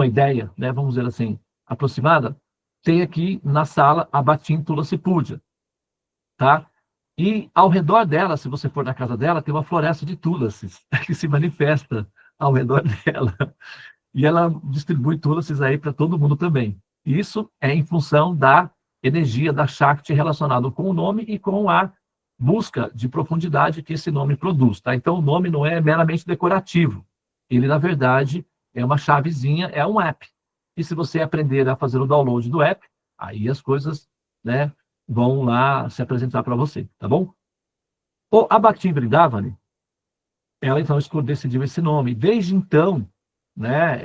ideia, né, vamos dizer assim, aproximada, tem aqui na sala a Bhakti Tulasi Puja, tá? E ao redor dela, se você for na casa dela, tem uma floresta de tulasis que se manifesta ao redor dela. E ela distribui tulasis aí para todo mundo também. Isso é em função da energia da Shakti relacionada com o nome e com a busca de profundidade que esse nome produz, tá? Então, o nome não é meramente decorativo. Ele, na verdade, é uma chavezinha, é um app. E se você aprender a fazer o download do app, aí as coisas, né, vão lá se apresentar para você, tá bom? A Bhakti Vrindavani, ela então decidiu esse nome. Desde então, né,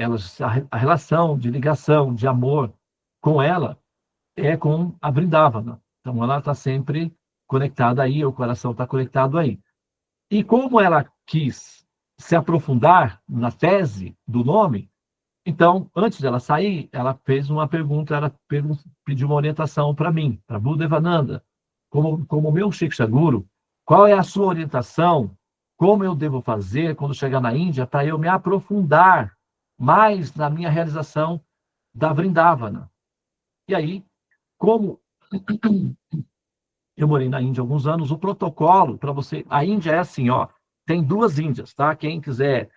a relação de ligação, de amor com ela é com a Vrindavana. Então, ela está sempre conectada aí, o coração está conectado aí. E como ela quis se aprofundar na tese do nome, então, antes dela sair, ela fez uma pergunta, ela pediu uma orientação para mim, para Budevananda, como meu Shiksha Guru, qual é a sua orientação, como eu devo fazer quando chegar na Índia para eu me aprofundar mais na minha realização da Vrindavana. E aí, como eu morei na Índia há alguns anos, o protocolo para você... A Índia é assim, ó, tem 2 Índias, tá? Quem quiser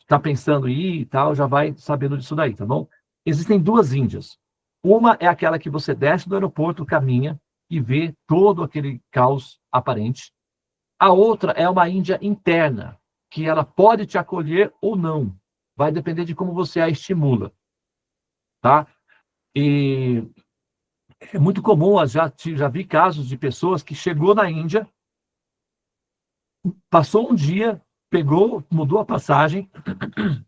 está pensando em ir e tal, já vai sabendo disso daí, tá bom? Existem 2 Índias. Uma é aquela que você desce do aeroporto, caminha e vê todo aquele caos aparente. A outra é uma Índia interna, que ela pode te acolher ou não. Vai depender de como você a estimula, tá? E é muito comum, já vi casos de pessoas que chegou na Índia, passou um dia, mudou a passagem,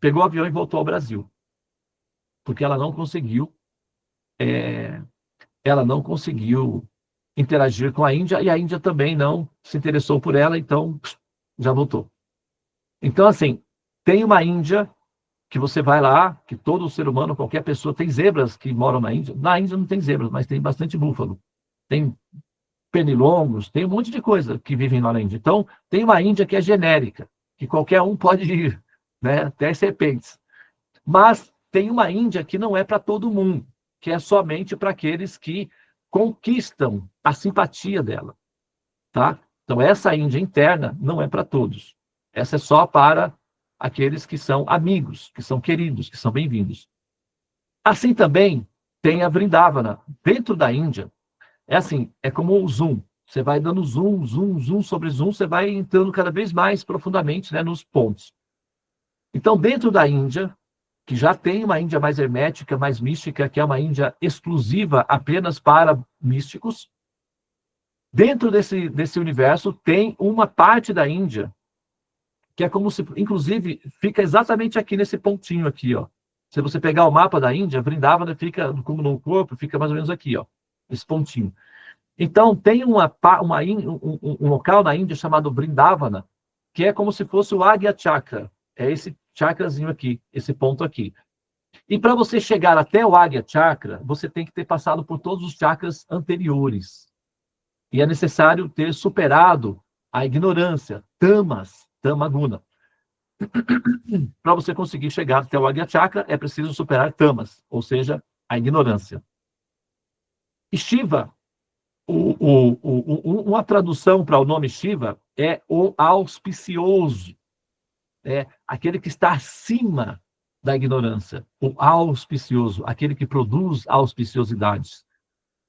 pegou o avião e voltou ao Brasil. Porque ela não conseguiu interagir com a Índia, e a Índia também não se interessou por ela, então já voltou. Então, assim, tem uma Índia que você vai lá, que todo ser humano, qualquer pessoa, tem zebras que moram na Índia. Na Índia não tem zebras, mas tem bastante búfalo. Tem pernilongos, tem um monte de coisa que vivem lá na Índia. Então, tem uma Índia que é genérica, que qualquer um pode ir, né? Até serpentes. Mas tem uma Índia que não é para todo mundo, que é somente para aqueles que conquistam a simpatia dela, tá? Então, essa Índia interna não é para todos. Essa é só para aqueles que são amigos, que são queridos, que são bem-vindos. Assim também tem a Vrindavana. Dentro da Índia, é assim, é como o zoom. Você vai dando zoom, zoom, zoom sobre zoom, você vai entrando cada vez mais profundamente, né, nos pontos. Então, dentro da Índia, que já tem uma Índia mais hermética, mais mística, que é uma Índia exclusiva apenas para místicos, dentro desse universo tem uma parte da Índia que é como se, inclusive, fica exatamente aqui nesse pontinho aqui, ó. Se você pegar o mapa da Índia, Vrindavana fica como no corpo, fica mais ou menos aqui, ó, esse pontinho. Então, tem um local na Índia chamado Vrindavana, que é como se fosse o Agya Chakra. É esse chakrazinho aqui, esse ponto aqui. E para você chegar até o Agya Chakra, você tem que ter passado por todos os chakras anteriores. E é necessário ter superado a ignorância, Tamaguna. Para você conseguir chegar até o Agya Chakra, é preciso superar tamas, ou seja, a ignorância. E Shiva, uma tradução para o nome Shiva é o auspicioso. É aquele que está acima da ignorância. O auspicioso, aquele que produz auspiciosidades.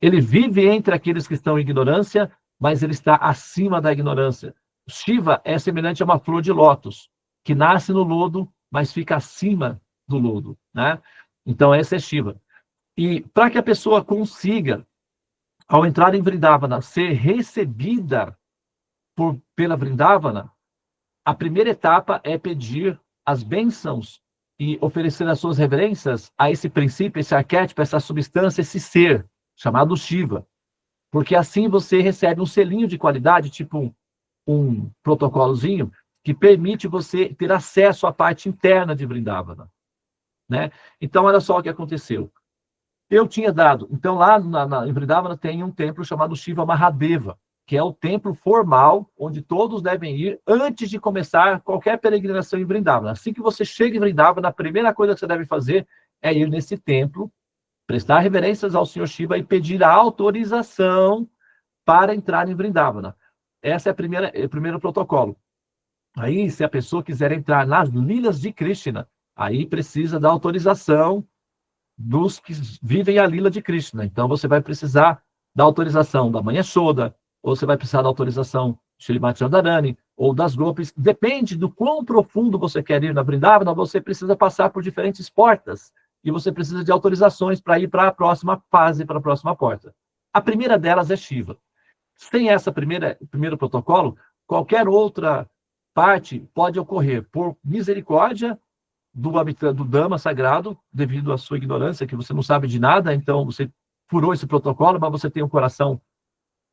Ele vive entre aqueles que estão em ignorância, mas ele está acima da ignorância. Shiva é semelhante a uma flor de lótus, que nasce no lodo, mas fica acima do lodo, né? Então, esse é Shiva. E para que a pessoa consiga, ao entrar em Vrindavana, ser recebida pela Vrindavana, a primeira etapa é pedir as bênçãos e oferecer as suas reverências a esse princípio, esse arquétipo, essa substância, esse ser, chamado Shiva. Porque assim você recebe um selinho de qualidade, tipo um protocolozinho, que permite você ter acesso à parte interna de Vrindavana, né? Então, olha só o que aconteceu. Eu tinha dado... Então, lá em Vrindavana tem um templo chamado Shiva Mahadeva, que é o templo formal, onde todos devem ir antes de começar qualquer peregrinação em Vrindavana. Assim que você chega em Vrindavana, a primeira coisa que você deve fazer é ir nesse templo, prestar reverências ao Senhor Shiva e pedir a autorização para entrar em Vrindavana. Esse é o primeiro protocolo. Aí, se a pessoa quiser entrar nas lilas de Krishna, aí precisa da autorização dos que vivem a lila de Krishna. Então, você vai precisar da autorização da Mãe Yashoda, ou você vai precisar da autorização de Shrimati Radharani, ou das Gopis. Depende do quão profundo você quer ir na Vrindavana, você precisa passar por diferentes portas. E você precisa de autorizações para ir para a próxima fase, para a próxima porta. A primeira delas é Shiva. Sem essa primeiro protocolo, qualquer outra parte pode ocorrer por misericórdia do Dhamma sagrado, devido à sua ignorância, que você não sabe de nada, então você furou esse protocolo, mas você tem um coração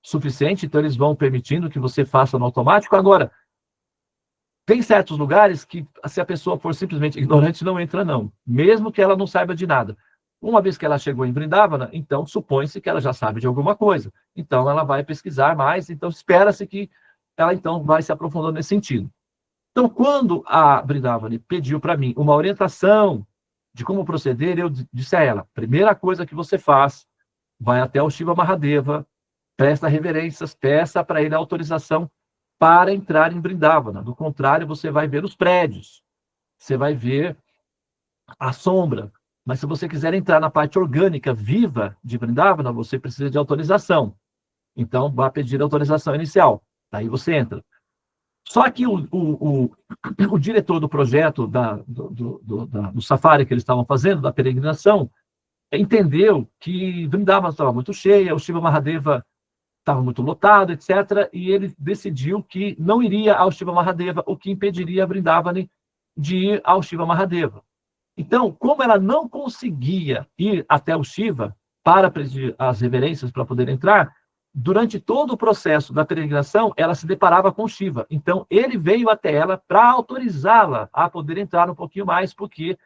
suficiente, então eles vão permitindo que você faça no automático. Agora, tem certos lugares que, se a pessoa for simplesmente ignorante, não entra não, mesmo que ela não saiba de nada. Uma vez que ela chegou em Vrindavana, então supõe-se que ela já sabe de alguma coisa. Então ela vai pesquisar mais, então espera-se que ela então vai se aprofundando nesse sentido. Então, quando a Vrindavana pediu para mim uma orientação de como proceder, eu disse a ela, primeira coisa que você faz, vai até o Shiva Mahadeva, presta reverências, peça para ele a autorização para entrar em Vrindavana. Do contrário, você vai ver os prédios, você vai ver a sombra. Mas se você quiser entrar na parte orgânica, viva de Vrindavana, você precisa de autorização. Então, vá pedir a autorização inicial. Daí você entra. Só que o diretor do projeto do safari que eles estavam fazendo, da peregrinação, entendeu que Vrindavan estava muito cheia, o Shiva Mahadeva estava muito lotado, etc. E ele decidiu que não iria ao Shiva Mahadeva, o que impediria a Vrindavani de ir ao Shiva Mahadeva. Então, como ela não conseguia ir até o Shiva para pedir as reverências para poder entrar, durante todo o processo da peregrinação, ela se deparava com Shiva. Então, ele veio até ela para autorizá-la a poder entrar um pouquinho mais, porque,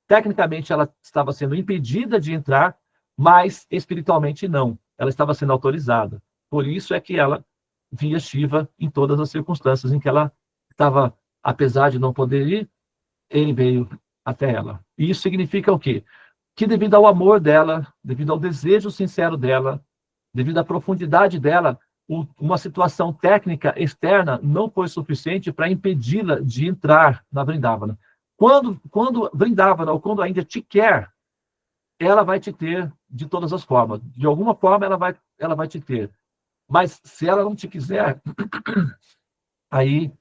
tecnicamente, ela estava sendo impedida de entrar, mas espiritualmente não. Ela estava sendo autorizada. Por isso é que ela via Shiva em todas as circunstâncias em que ela estava, apesar de não poder ir, ele veio até ela. E isso significa o quê? Que devido ao amor dela, devido ao desejo sincero dela, devido à profundidade dela, uma situação técnica externa não foi suficiente para impedi-la de entrar na Vrindavana. Quando Vrindavana, ou quando a Índia te quer, ela vai te ter de todas as formas. De alguma forma, ela vai te ter. Mas se ela não te quiser, aí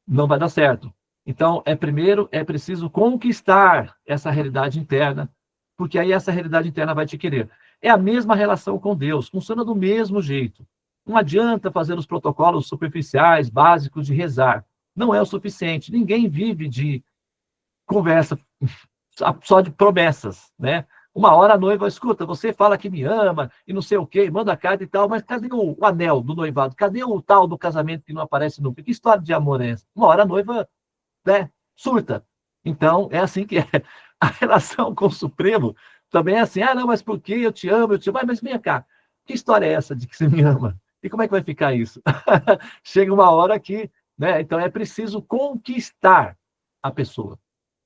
não vai dar certo. Então, primeiro é preciso conquistar essa realidade interna, porque aí essa realidade interna vai te querer. É a mesma relação com Deus, funciona do mesmo jeito. Não adianta fazer os protocolos superficiais, básicos de rezar. Não é o suficiente. Ninguém vive de conversa só de promessas, né? Uma hora a noiva, escuta, você fala que me ama e não sei o quê, manda carta e tal, mas cadê o anel do noivado? Cadê o tal do casamento que não aparece nunca? Que história de amor é essa? Uma hora a noiva, né, surta. Então, é assim que é. A relação com o Supremo também é assim, não, mas por que eu te amo, mas vem cá, que história é essa de que você me ama? E como é que vai ficar isso? Chega uma hora que, né, então é preciso conquistar a pessoa.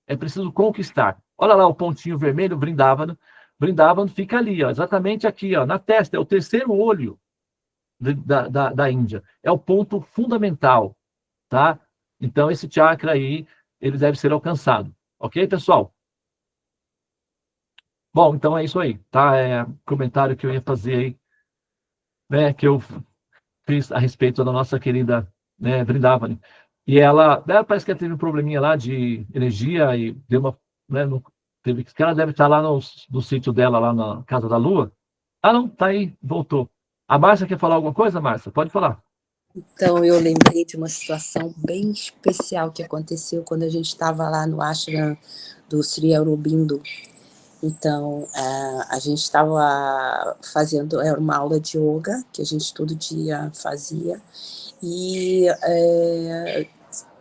É preciso conquistar. Olha lá o pontinho vermelho, Vrindavan. Vrindavan fica ali, ó, exatamente aqui, ó, na testa. É o terceiro olho da Índia. É o ponto fundamental, tá? Então, esse chakra aí, ele deve ser alcançado. Ok, pessoal? Bom, então é isso aí, tá? É comentário que eu ia fazer aí, né, que eu fiz a respeito da nossa querida, né, Vrindavan. E ela parece que ela teve um probleminha lá de energia e deu uma, né, teve que ela deve estar lá no sítio dela, lá na Casa da Lua. Não, tá aí, voltou. A Márcia quer falar alguma coisa, Márcia? Pode falar. Então, eu lembrei de uma situação bem especial que aconteceu quando a gente estava lá no ashram do Sri Aurobindo. Então, a gente estava fazendo, era uma aula de yoga, que a gente todo dia fazia, e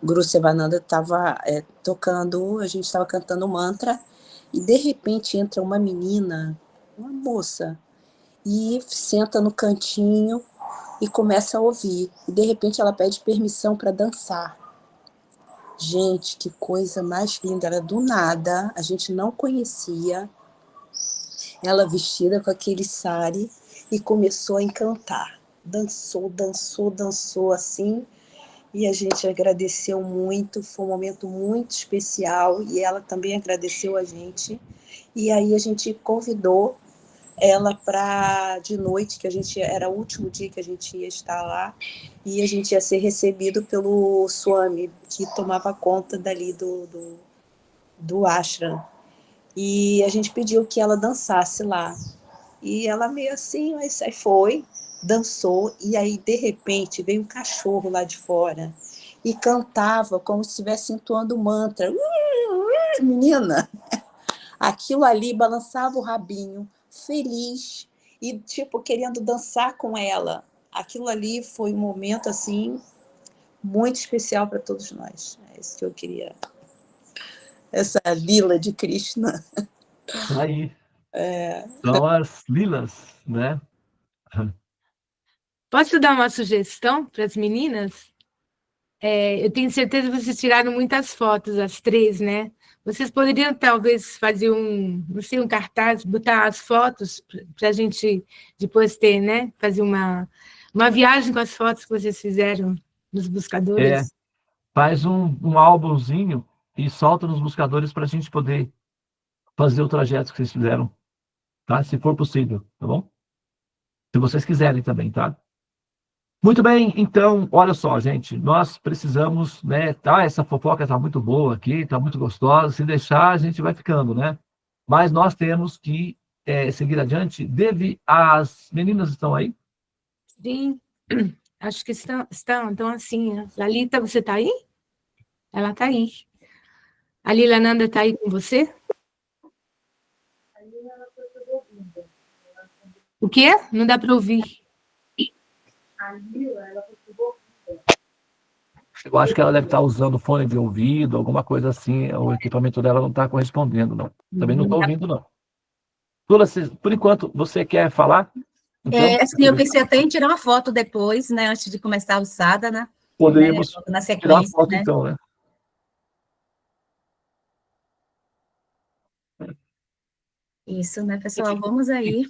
Guru Sevananda estava tocando, a gente estava cantando um mantra, e de repente entra uma menina, uma moça, e senta no cantinho e começa a ouvir. E de repente ela pede permissão para dançar. Gente, que coisa mais linda, era do nada, a gente não conhecia, ela vestida com aquele sari e começou a encantar. Dançou, dançou, dançou assim, e a gente agradeceu muito, foi um momento muito especial, e ela também agradeceu a gente. E aí a gente convidou ela para de noite, que a gente era o último dia que a gente ia estar lá, e a gente ia ser recebido pelo Swami, que tomava conta dali do ashram. E a gente pediu que ela dançasse lá. E ela meio assim, mas aí foi, dançou, e aí de repente veio um cachorro lá de fora e cantava como se estivesse entoando um mantra. Menina, aquilo ali balançava o rabinho, feliz, e tipo, querendo dançar com ela. Aquilo ali foi um momento assim muito especial para todos nós. É isso que eu queria. Essa lila de Krishna. Aí. São as lilas, né? Posso dar uma sugestão para as meninas? Eu tenho certeza que vocês tiraram muitas fotos, as três, né? Vocês poderiam, talvez, fazer não sei, um cartaz, botar as fotos para a gente depois ter, né? Fazer uma viagem com as fotos que vocês fizeram nos buscadores. Faz um álbumzinho e solta nos buscadores para a gente poder fazer o trajeto que vocês fizeram, tá? Se for possível, tá bom? Se vocês quiserem também, tá? Muito bem, então, olha só, gente, nós precisamos, né, tá, essa fofoca está muito boa aqui, está muito gostosa, se deixar, a gente vai ficando, né? Mas nós temos que seguir adiante. As meninas estão aí? Sim, acho que estão assim. Lalita, você está aí? Ela está aí. A Lila Nanda está aí com você? O quê? Não dá para ouvir. Eu acho que ela deve estar usando fone de ouvido, alguma coisa assim, o equipamento dela não está correspondendo, não. Também não estou ouvindo, não. Tula, por enquanto, você quer falar? Então, Assim, eu pensei até em tirar uma foto depois, né, antes de começar a alçada, né? podemos Logo na tirar uma sequência, foto, né? então, né? Isso, né, pessoal? Vamos aí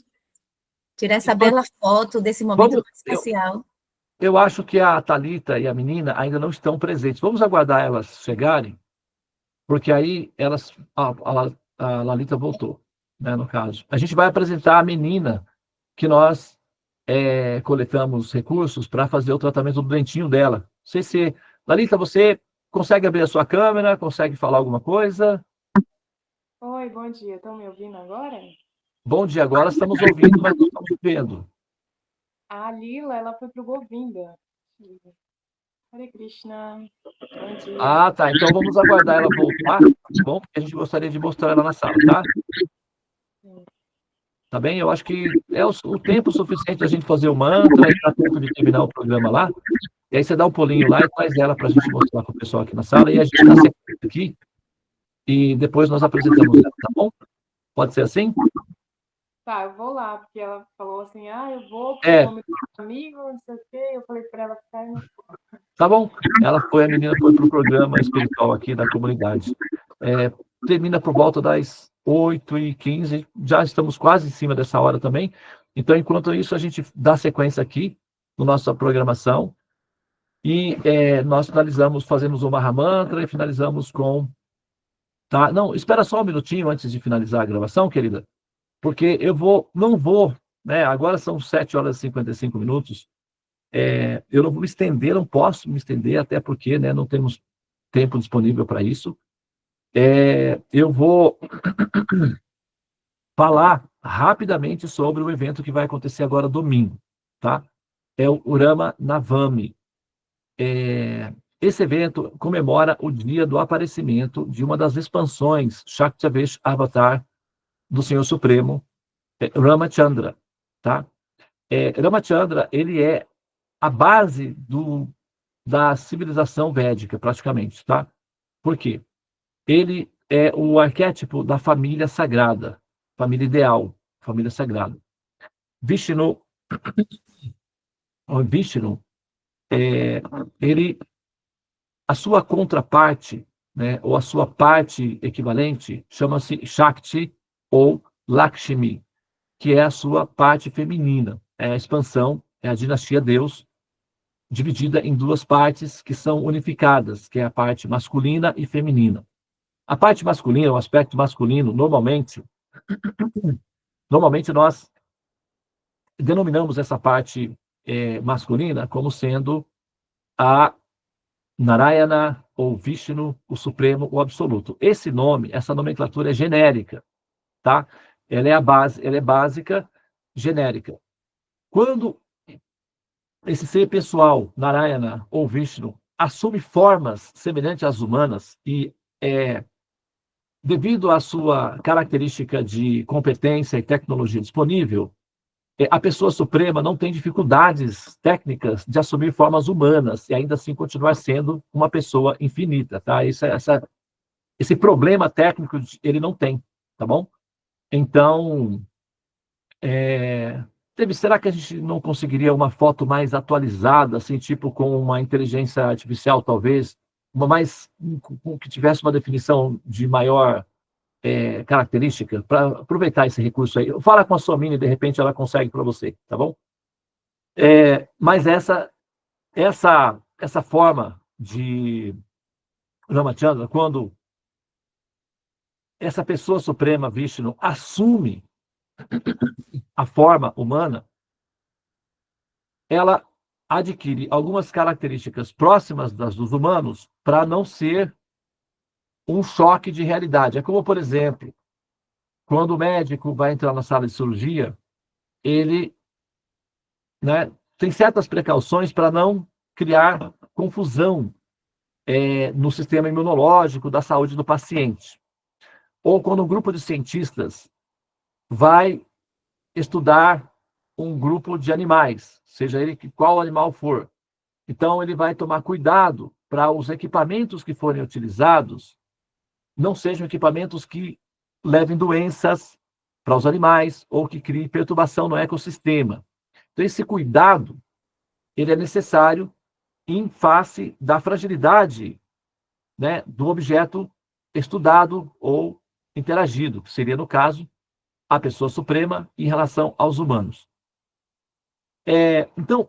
tirar essa Enquanto- bela foto desse momento Vamos, tão especial. eu acho que a Thalita e a menina ainda não estão presentes. Vamos aguardar elas chegarem, porque aí a Lalita voltou, né, no caso. A gente vai apresentar a menina que nós coletamos recursos para fazer o tratamento do dentinho dela. Não sei se... Lalita, você consegue abrir a sua câmera? Consegue falar alguma coisa? Oi, bom dia. Estão me ouvindo agora? Bom dia, agora estamos ouvindo, mas não estamos vendo. A Lila, ela foi pro Govinda. Hare Krishna. Bom dia. Ah, tá. Então vamos aguardar ela voltar, tá bom? Porque a gente gostaria de mostrar ela na sala, tá? Tá bem? Eu acho que é o tempo suficiente a gente fazer o mantra e dá tempo de terminar o programa lá. E aí você dá um pulinho lá e traz ela para a gente mostrar para o pessoal aqui na sala. E a gente dá sequência aqui e depois nós apresentamos ela, tá bom? Pode ser assim? Tá, eu vou lá, porque ela falou assim, eu vou, porque É, eu vou me dar um amigo, não sei o quê. Eu falei para ela ficar e não foi. tá bom. A menina foi para o programa espiritual aqui da comunidade. Termina por volta das 8h15, já estamos quase em cima dessa hora também. Então, enquanto isso, a gente dá sequência aqui na nossa programação e nós finalizamos, fazemos o Mahamantra e finalizamos com... Tá? Não, espera só um minutinho antes de finalizar a gravação, querida, porque não vou, né? Agora são 7h55. Eu não vou me estender, não posso me estender, até porque, né, não temos tempo disponível para isso. Eu vou falar rapidamente sobre o evento que vai acontecer agora domingo, tá? É o Urama Navami. Esse evento comemora o dia do aparecimento de uma das expansões Shaktivesh Avatar do Senhor Supremo, Ramachandra, tá? Ramachandra, ele é a base da civilização védica, praticamente, tá? Por quê? Ele é o arquétipo da família sagrada, família ideal, família sagrada. Vishnu, ele, a sua contraparte, né, ou a sua parte equivalente, chama-se Shakti ou Lakshmi, que é a sua parte feminina. É a expansão, é a dinastia Deus, dividida em duas partes que são unificadas, que é a parte masculina e feminina. A parte masculina, o aspecto masculino, normalmente nós denominamos essa parte masculina como sendo a Narayana ou Vishnu, o Supremo, o Absoluto. Esse nome, essa nomenclatura é genérica, tá? Ela é básica, genérica. Quando esse ser pessoal, Narayana ou Vishnu, assume formas semelhantes às humanas e devido à sua característica de competência e tecnologia disponível, a pessoa suprema não tem dificuldades técnicas de assumir formas humanas e ainda assim continuar sendo uma pessoa infinita, tá? Esse problema técnico ele não tem, tá bom? Então, será que a gente não conseguiria uma foto mais atualizada, assim, tipo com uma inteligência artificial, talvez, que tivesse uma definição de maior característica, para aproveitar esse recurso aí? Fala com a sua mini, de repente ela consegue para você, tá bom? Mas essa forma de Ramachandra, quando essa pessoa suprema, Vishnu, assume a forma humana, ela adquire algumas características próximas das dos humanos para não ser um choque de realidade. É como, por exemplo, quando o médico vai entrar na sala de cirurgia, ele, né, tem certas precauções para não criar confusão no sistema imunológico da saúde do paciente. Ou quando um grupo de cientistas vai estudar um grupo de animais, seja ele qual animal for. Então, ele vai tomar cuidado para os equipamentos que forem utilizados não sejam equipamentos que levem doenças para os animais ou que criem perturbação no ecossistema. Então, esse cuidado ele é necessário em face da fragilidade, né, do objeto estudado ou interagido, que seria, no caso, a pessoa suprema em relação aos humanos. Então,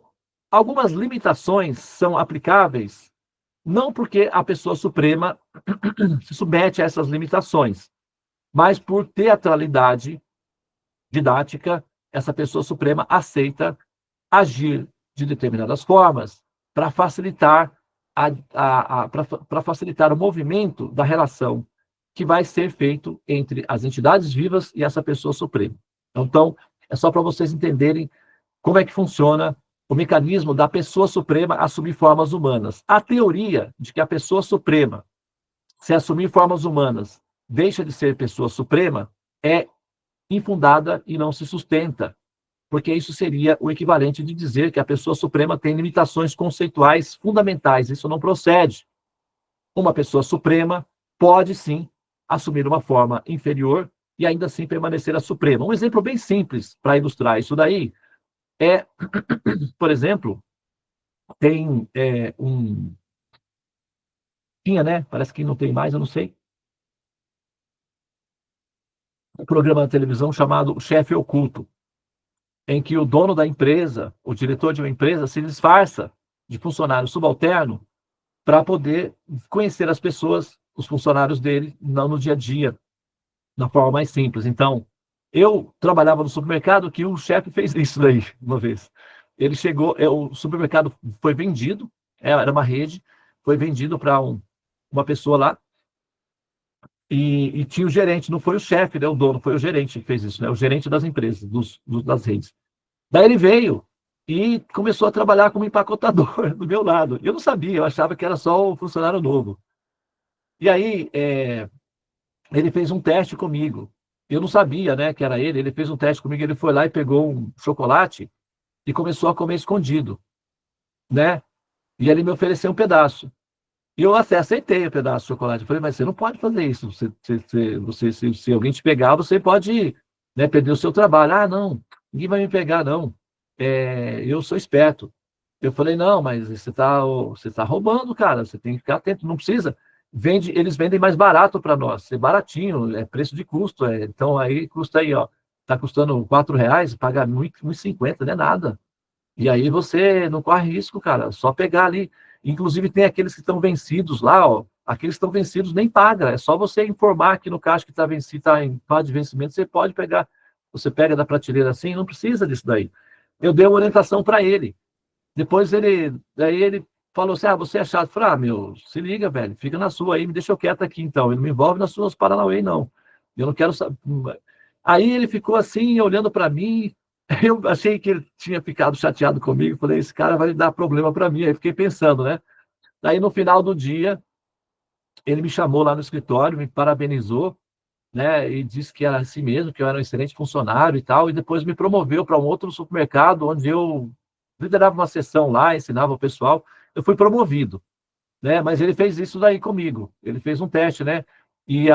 algumas limitações são aplicáveis, não porque a pessoa suprema se submete a essas limitações, mas por teatralidade didática, essa pessoa suprema aceita agir de determinadas formas para facilitar para facilitar o movimento da relação que vai ser feito entre as entidades vivas e essa pessoa suprema. Então, é só para vocês entenderem como é que funciona o mecanismo da pessoa suprema assumir formas humanas. A teoria de que a pessoa suprema, se assumir formas humanas, deixa de ser pessoa suprema, é infundada e não se sustenta, porque isso seria o equivalente de dizer que a pessoa suprema tem limitações conceituais fundamentais. Isso não procede. Uma pessoa suprema pode, sim, assumir uma forma inferior e ainda assim permanecer a suprema. Um exemplo bem simples para ilustrar isso daí é, por exemplo, tem tinha, né? Parece que não tem mais, eu não sei. Um programa de televisão chamado O Chefe Oculto, em que o dono da empresa, o diretor de uma empresa, se disfarça de funcionário subalterno para poder conhecer as pessoas, os funcionários dele, não no dia a dia, na forma mais simples. Então, eu trabalhava no supermercado que o chefe fez isso daí uma vez. Ele chegou, o supermercado foi vendido, era uma rede, foi vendido para uma pessoa lá, e tinha o gerente, não foi o chefe, né, o dono, foi o gerente que fez isso, né, o gerente das empresas, das redes. Daí ele veio e começou a trabalhar como empacotador do meu lado. Eu não sabia, eu achava que era só um funcionário novo. E aí, ele fez um teste comigo. Eu não sabia, né, que era ele. Ele fez um teste comigo, ele foi lá e pegou um chocolate e começou a comer escondido, né? E ele me ofereceu um pedaço. E eu até aceitei o pedaço de chocolate. Eu falei, mas você não pode fazer isso. Se alguém te pegar, você pode, né, perder o seu trabalho. Ah, não, ninguém vai me pegar, não. Eu sou esperto. Eu falei, não, mas você tá roubando, cara. Você tem que ficar atento. Não precisa. Eles vendem mais barato para nós. É baratinho, é preço de custo. Então, aí custa aí, ó. Tá custando R$ 4, paga R$ 1,50, não é nada. E aí você não corre risco, cara. Só pegar ali. Inclusive, tem aqueles que estão vencidos lá, ó. Aqueles que estão vencidos nem paga. É só você informar que no caixa que está vencido, está em fase de vencimento, você pode pegar. Você pega da prateleira assim, não precisa disso daí. Eu dei uma orientação para ele. Depois daí ele falou assim: você é chato. Eu falei: meu, se liga, velho, fica na sua aí, me deixa eu quieto aqui então. Ele não me envolve nas suas paranauê, não. Eu não quero saber. Aí ele ficou assim, olhando para mim. Eu achei que ele tinha ficado chateado comigo. Falei: esse cara vai dar problema para mim. Aí fiquei pensando, né? Aí no final do dia, ele me chamou lá no escritório, me parabenizou, né? E disse que era assim mesmo, que eu era um excelente funcionário e tal. E depois me promoveu para um outro supermercado, onde eu liderava uma sessão lá, ensinava o pessoal. Eu fui promovido, né? Mas ele fez isso daí comigo. Ele fez um teste, né? E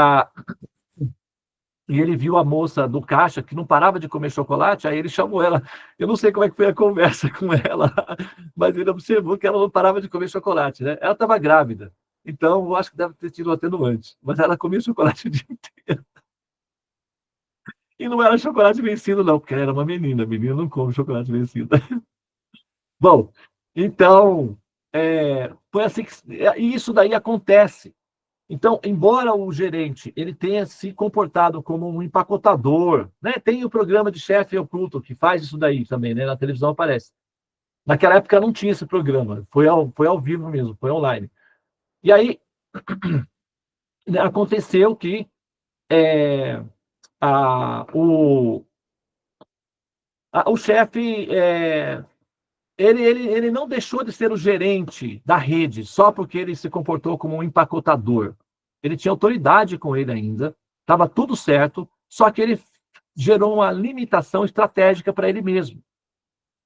ele viu a moça do caixa que não parava de comer chocolate, aí ele chamou ela. Eu não sei como é que foi a conversa com ela, mas ele observou que ela não parava de comer chocolate, né? Ela estava grávida, então eu acho que deve ter tido um atenuante, mas ela comia chocolate o dia inteiro. E não era chocolate vencido, não, porque ela era uma menina. A menina não come chocolate vencido. Bom, então, foi assim que isso daí acontece. Então, embora o gerente ele tenha se comportado como um empacotador, né? Tem o programa de chefe oculto que faz isso daí também, né? Na televisão aparece. Naquela época não tinha esse programa, foi ao vivo mesmo, foi online. E aí aconteceu que o chefe, ele não deixou de ser o gerente da rede só porque ele se comportou como um empacotador. Ele tinha autoridade com ele ainda, estava tudo certo, só que ele gerou uma limitação estratégica para ele mesmo.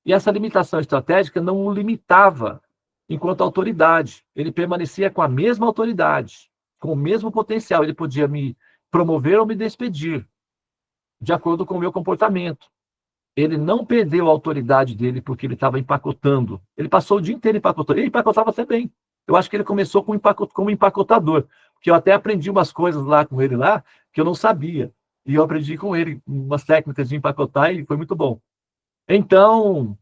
E essa limitação estratégica não o limitava enquanto autoridade. Ele permanecia com a mesma autoridade, com o mesmo potencial. Ele podia me promover ou me despedir, de acordo com o meu comportamento. Ele não perdeu a autoridade dele porque ele estava empacotando. Ele passou o dia inteiro empacotando. Ele empacotava até bem. Eu acho que ele começou como empacotador, porque eu até aprendi umas coisas lá com ele lá que eu não sabia. E eu aprendi com ele umas técnicas de empacotar e foi muito bom. Então,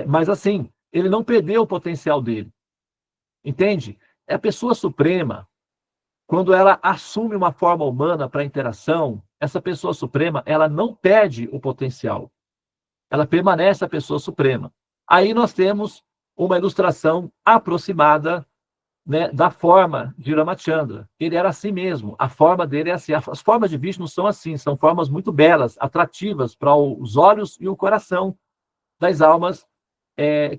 mas assim, ele não perdeu o potencial dele. Entende? É a pessoa suprema, quando ela assume uma forma humana para interação, essa pessoa suprema, ela não perde o potencial. Ela permanece a pessoa suprema. Aí nós temos uma ilustração aproximada, né, da forma de Ramachandra. Ele era assim mesmo. A forma dele é assim. As formas de Vishnu são assim, são formas muito belas, atrativas para os olhos e o coração das almas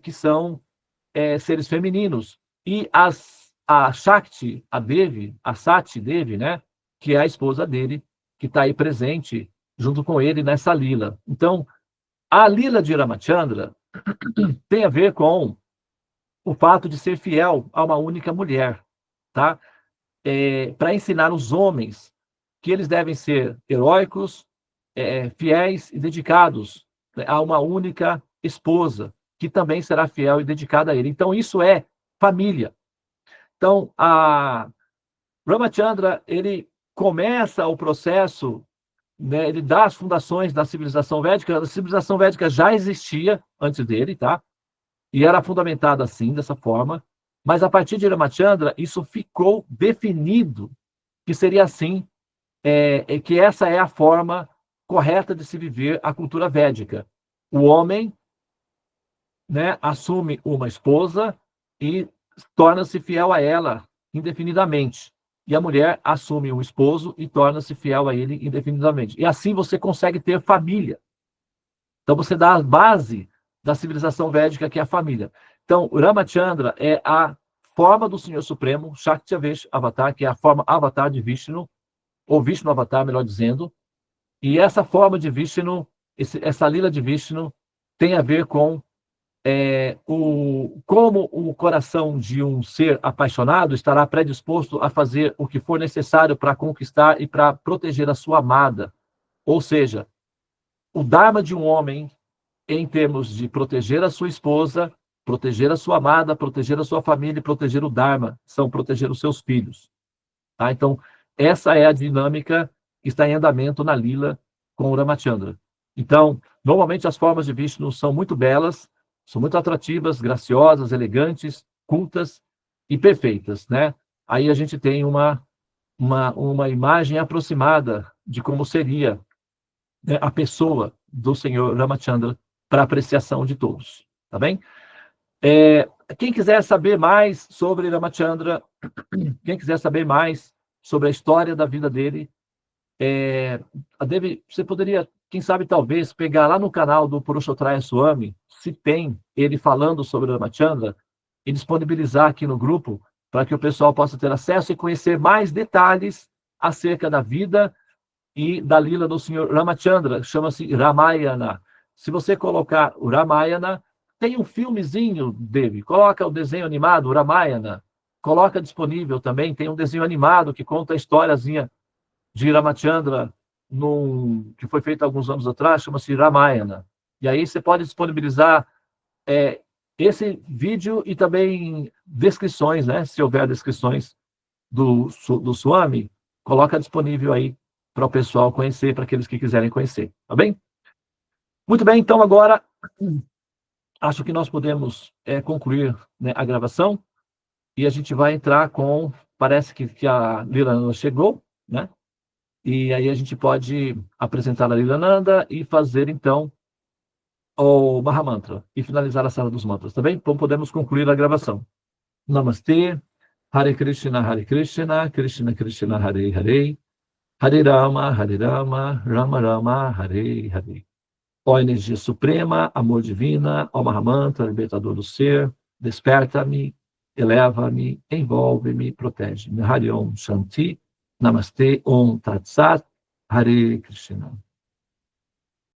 que são seres femininos. E a Shakti, a Devi, a Sati Devi, né, que é a esposa dele, que está aí presente junto com ele nessa lila. Então, a lila de Ramachandra tem a ver com o fato de ser fiel a uma única mulher, tá? Para ensinar os homens que eles devem ser heróicos, fiéis e dedicados, né, a uma única esposa, que também será fiel e dedicada a ele. Então, isso é família. Então, a Ramachandra, ele começa o processo, né, ele dá as fundações da civilização védica. A civilização védica já existia antes dele, tá? E era fundamentada assim, dessa forma. Mas a partir de Ramachandra, isso ficou definido que seria assim, que essa é a forma correta de se viver a cultura védica. O homem, né, assume uma esposa e torna-se fiel a ela indefinidamente. E a mulher assume um esposo e torna-se fiel a ele indefinidamente. E assim você consegue ter família. Então você dá a base da civilização védica, que é a família. Então, o Ramachandra é a forma do Senhor Supremo, Shakti Avatar, que é a forma avatar de Vishnu, ou Vishnu Avatar, melhor dizendo. E essa forma de Vishnu, essa lila de Vishnu, tem a ver com como o coração de um ser apaixonado estará predisposto a fazer o que for necessário para conquistar e para proteger a sua amada. Ou seja, o Dharma de um homem, em termos de proteger a sua esposa, proteger a sua amada, proteger a sua família e proteger o Dharma, são proteger os seus filhos. Tá? Então, essa é a dinâmica que está em andamento na lila com o Ramachandra. Então, normalmente as formas de Vishnu são muito belas, são muito atrativas, graciosas, elegantes, cultas e perfeitas, né? Aí a gente tem uma imagem aproximada de como seria, né, a pessoa do Senhor Ramachandra para apreciação de todos, tá bem? Quem quiser saber mais sobre Ramachandra, quem quiser saber mais sobre a história da vida dele, você poderia, quem sabe, talvez, pegar lá no canal do Purushottaya Swami, se tem ele falando sobre Ramachandra, e disponibilizar aqui no grupo, para que o pessoal possa ter acesso e conhecer mais detalhes acerca da vida e da lila do Senhor Ramachandra. Chama-se Ramayana. Se você colocar o Ramayana, tem um filmezinho dele, coloca o desenho animado, o Ramayana, coloca disponível também, tem um desenho animado que conta a historiazinha de Ramachandra, que foi feito há alguns anos atrás, chama-se Ramayana. E aí você pode disponibilizar esse vídeo e também descrições, né? Se houver descrições do Swami, coloca disponível aí para o pessoal conhecer, para aqueles que quiserem conhecer, tá bem? Muito bem, então agora acho que nós podemos concluir, né, a gravação e a gente vai entrar com, parece que a Lilananda chegou, né? E aí a gente pode apresentar a Lilananda e fazer, então, o Mahamantra e finalizar a sala dos mantras, tá bem? Então podemos concluir a gravação. Namastê, Hare Krishna, Krishna Krishna, Hare Hare, Hare Rama, Rama Rama, Hare Hare. Ó energia suprema, amor divina, ó Mahamantra, libertador do ser, desperta-me, eleva-me, envolve-me, protege-me. Hare Om Shanti, Namastê, Om Tat Sat, Hare Krishna.